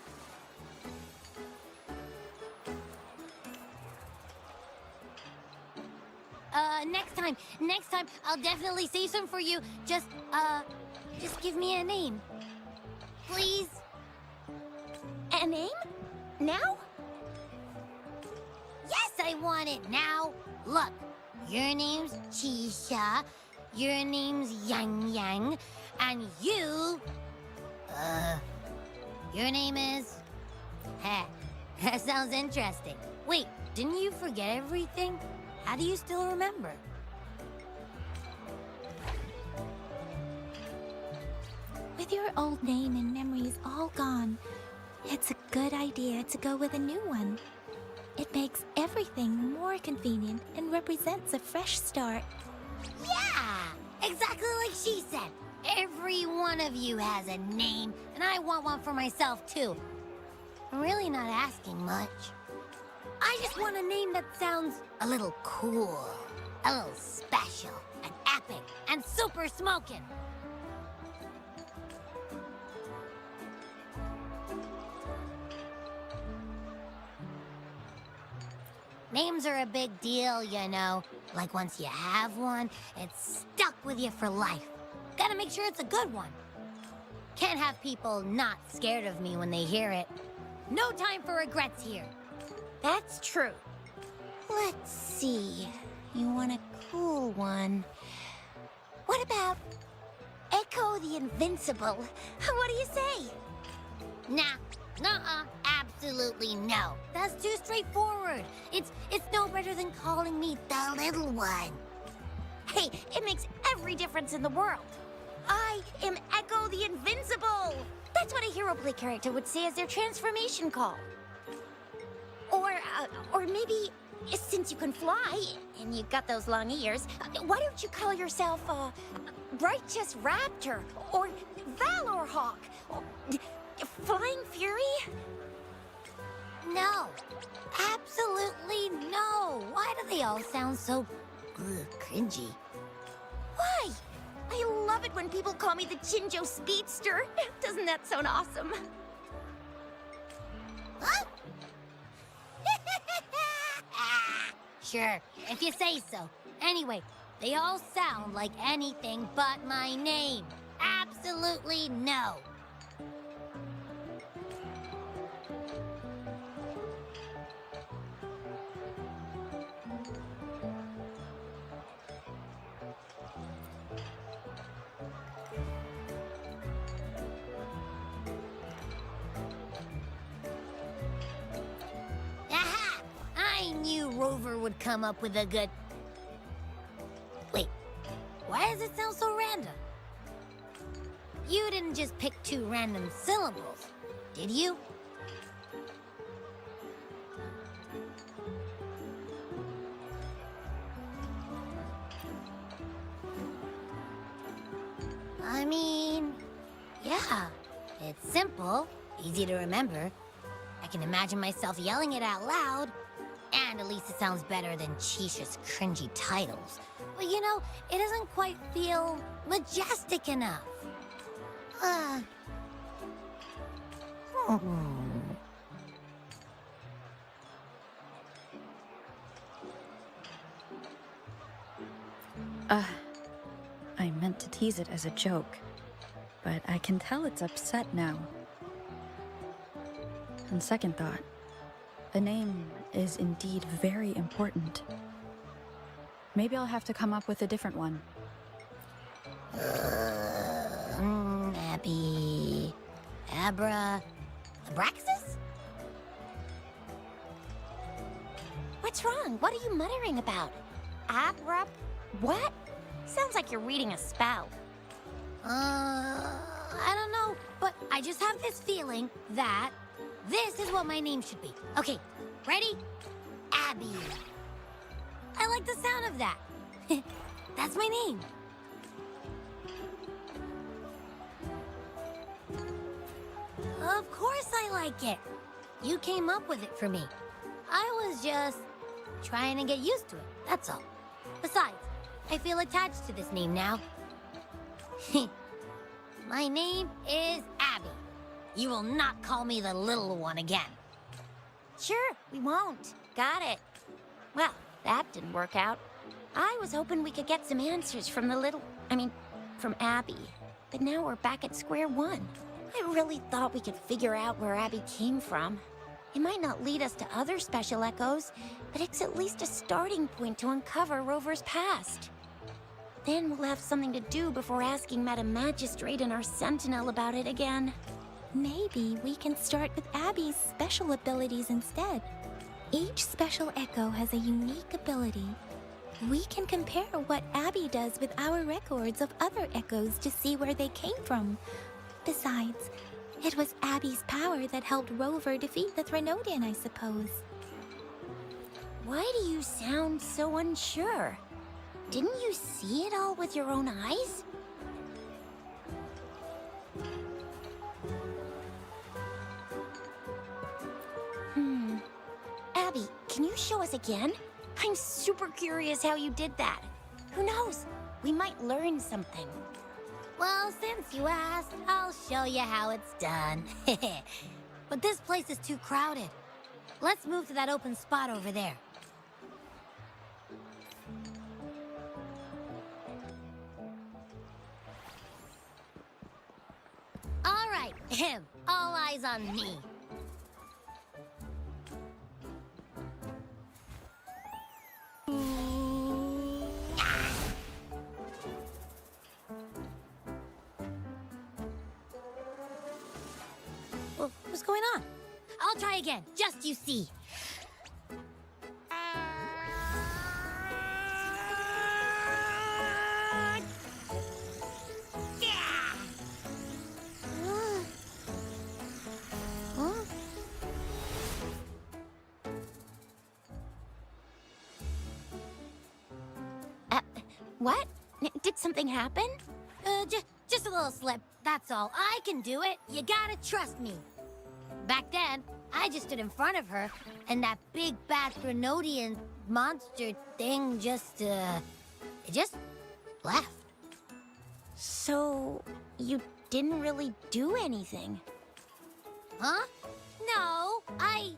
Speaker 17: Next time, I'll definitely save some for you. Just give me a name. Please?
Speaker 3: name? Now?
Speaker 17: Yes, I want it now. Look, your name's Chisha, your name's Yang Yang, and you... your name is... Heh, that sounds interesting. Wait, didn't you forget everything? How do you still remember?
Speaker 16: With your old name and memories all gone, it's a good idea to go with a new one. It makes everything more convenient and represents a fresh start.
Speaker 17: Yeah, exactly like she said. Every one of you has a name, and I want one for myself too. I'm really not asking much. I just want a name that sounds a little cool, a little special, and epic, and super smoking. Names are a big deal, you know. Like once you have one, it's stuck with you for life. Gotta make sure it's a good one. Can't have people not scared of me when they hear it. No time for regrets here.
Speaker 3: That's true. Let's see. You want a cool one. What about Echo the Invincible? What do you say?
Speaker 17: Nah, nuh-uh, absolutely no. That's too straightforward. It's no better than calling me the little one.
Speaker 3: Hey, it makes every difference in the world. I am Echo the Invincible. That's what a hero play character would say as their transformation call. Or maybe, since you can fly, and you've got those long ears, why don't you call yourself, Righteous Raptor, or Valor Hawk, or Flying Fury?
Speaker 17: No, absolutely no. Why do they all sound so cringy?
Speaker 3: Why? I love it when people call me the Jinjo Speedster. Doesn't that sound awesome?
Speaker 17: Huh? Sure, if you say so. Anyway, they all sound like anything but my name. Absolutely no. Aha! I knew Rover would come up with a good... Wait, why does it sound so random? You didn't just pick two random syllables, did you? I mean, yeah, it's simple, easy to remember. I can imagine myself yelling it out loud, and at least it sounds better than Chisha's cringy titles. But you know, it doesn't quite feel majestic enough.
Speaker 4: I meant to tease it as a joke, but I can tell it's upset now. On second thought, a name is indeed very important. Maybe I'll have to come up with a different one.
Speaker 17: Abby... Abra... Abraxas?
Speaker 3: What's wrong? What are you muttering about? Abra... what? Sounds like you're reading a spell.
Speaker 17: I don't know, but I just have this feeling that this is what my name should be. Okay, ready? Abby. I like the sound of that. That's my name. Of course I like it. You came up with it for me. I was just trying to get used to it, that's all. Besides, I feel attached to this name now. My name is Abby. You will not call me the little one again.
Speaker 3: Sure, we won't. Got it. Well, that didn't work out. I was hoping we could get some answers from from Abby. But now we're back at square one. I really thought we could figure out where Abby came from. It might not lead us to other special echoes, but it's at least a starting point to uncover Rover's past. Then we'll have something to do before asking Madam Magistrate and our Sentinel about it again.
Speaker 16: Maybe we can start with Abby's special abilities instead. Each special echo has a unique ability. We can compare what Abby does with our records of other echoes to see where they came from. Besides, it was Abby's power that helped Rover defeat the Threnodian, I suppose.
Speaker 3: Why do you sound so unsure? Didn't you see it all with your own eyes? Abby, can you show us again? I'm super curious how you did that. Who knows? We might learn something.
Speaker 17: Well, since you asked, I'll show you how it's done. But this place is too crowded. Let's move to that open spot over there. All right, all eyes on me. Well, what's going on? I'll try again, just you see.
Speaker 3: What? Did something happen?
Speaker 17: Just a little slip, that's all. I can do it. You gotta trust me. Back then, I just stood in front of her, and that big bad Threnodian monster thing just, it just left.
Speaker 3: So, you didn't really do anything?
Speaker 17: Huh? No, I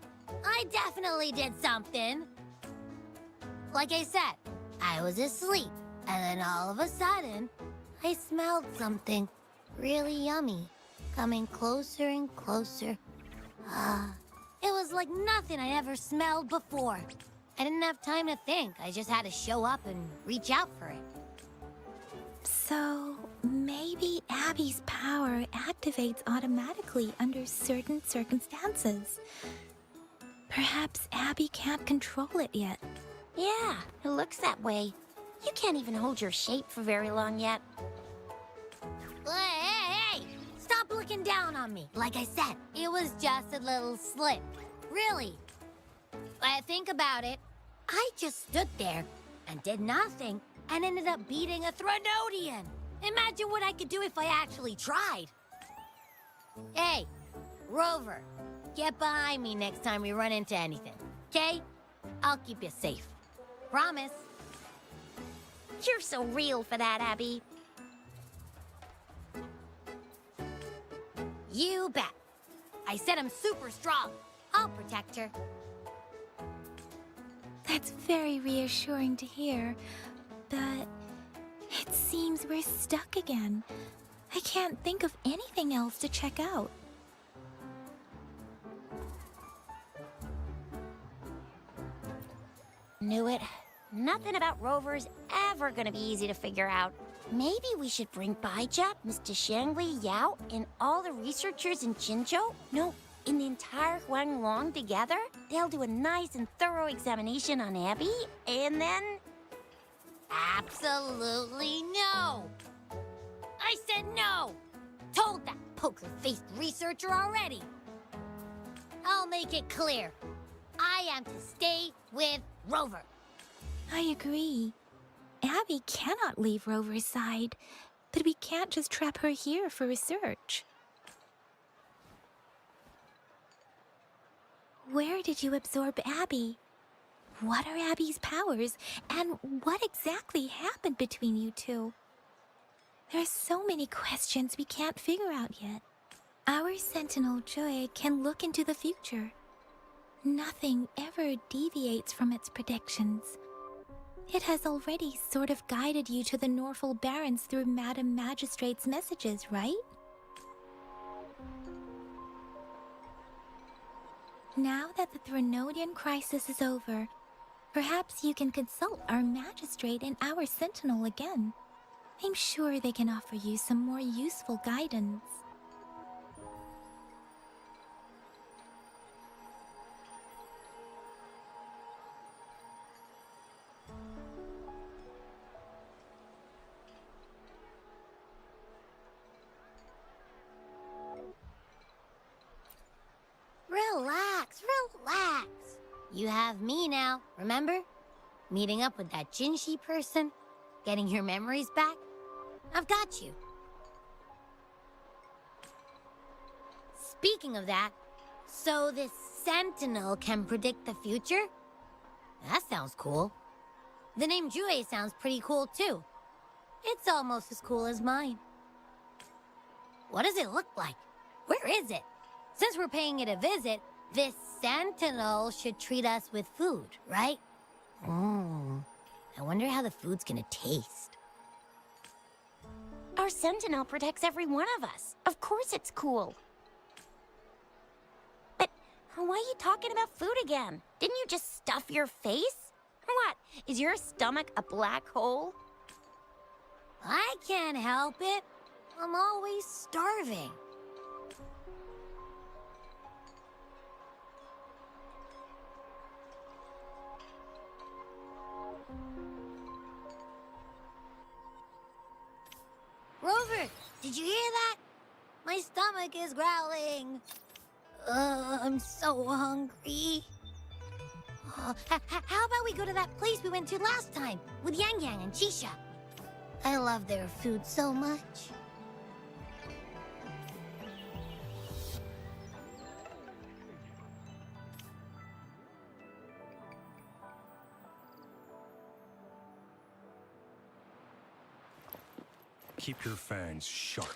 Speaker 17: definitely did something. Like I said, I was asleep, and then all of a sudden, I smelled something really yummy, coming closer and closer. It was like nothing I ever smelled before. I didn't have time to think. I just had to show up and reach out for it.
Speaker 16: So, maybe Abby's power activates automatically under certain circumstances. Perhaps Abby can't control it yet.
Speaker 3: Yeah, it looks that way. You can't even hold your shape for very long yet.
Speaker 17: Hey! Stop looking down on me. Like I said, it was just a little slip. Really. Think about it. I just stood there and did nothing and ended up beating a Threnodian. Imagine what I could do if I actually tried. Hey, Rover, get behind me next time we run into anything, okay? I'll keep you safe. Promise.
Speaker 3: You're so real for that, Abby.
Speaker 17: You bet. I said I'm super strong. I'll protect her.
Speaker 16: That's very reassuring to hear, but it seems we're stuck again. I can't think of anything else to check out.
Speaker 3: Knew it. Nothing about Rover's ever gonna be easy to figure out. Maybe we should bring Baija, Mr. Shangli, Yao, and all the researchers in Jinzhou? No, in the entire Huanglong together? They'll do a nice and thorough examination on Abby, and then...
Speaker 17: Absolutely no! I said no! Told that poker-faced researcher already. I'll make it clear. I am to stay with Rover.
Speaker 16: I agree. Abby cannot leave Rover's side, but we can't just trap her here for research. Where did you absorb Abby? What are Abby's powers, and what exactly happened between you two? There are so many questions we can't figure out yet. Our Sentinel Joy can look into the future. Nothing ever deviates from its predictions. It has already sort of guided you to the Norfolk Barrens through Madam Magistrate's messages, right? Now that the Threnodian crisis is over, perhaps you can consult our magistrate and our sentinel again. I'm sure they can offer you some more useful guidance.
Speaker 17: Relax, relax. You have me now, remember? Meeting up with that Jinshi person, getting your memories back. I've got you. Speaking of that, so this Sentinel can predict the future? That sounds cool. The name Jue sounds pretty cool too. It's almost as cool as mine. What does it look like? Where is it? Since we're paying it a visit, this Sentinel should treat us with food, right? I wonder how the food's gonna taste.
Speaker 3: Our sentinel protects every one of us. Of course it's cool. But why are you talking about food again? Didn't you just stuff your face? What, is your stomach a black hole?
Speaker 17: I can't help it. I'm always starving. Rover, did you hear that? My stomach is growling. I'm so hungry. How about we go to that place we went to last time with Yang Yang and Chisha? I love their food so much.
Speaker 18: Keep your fangs sharp.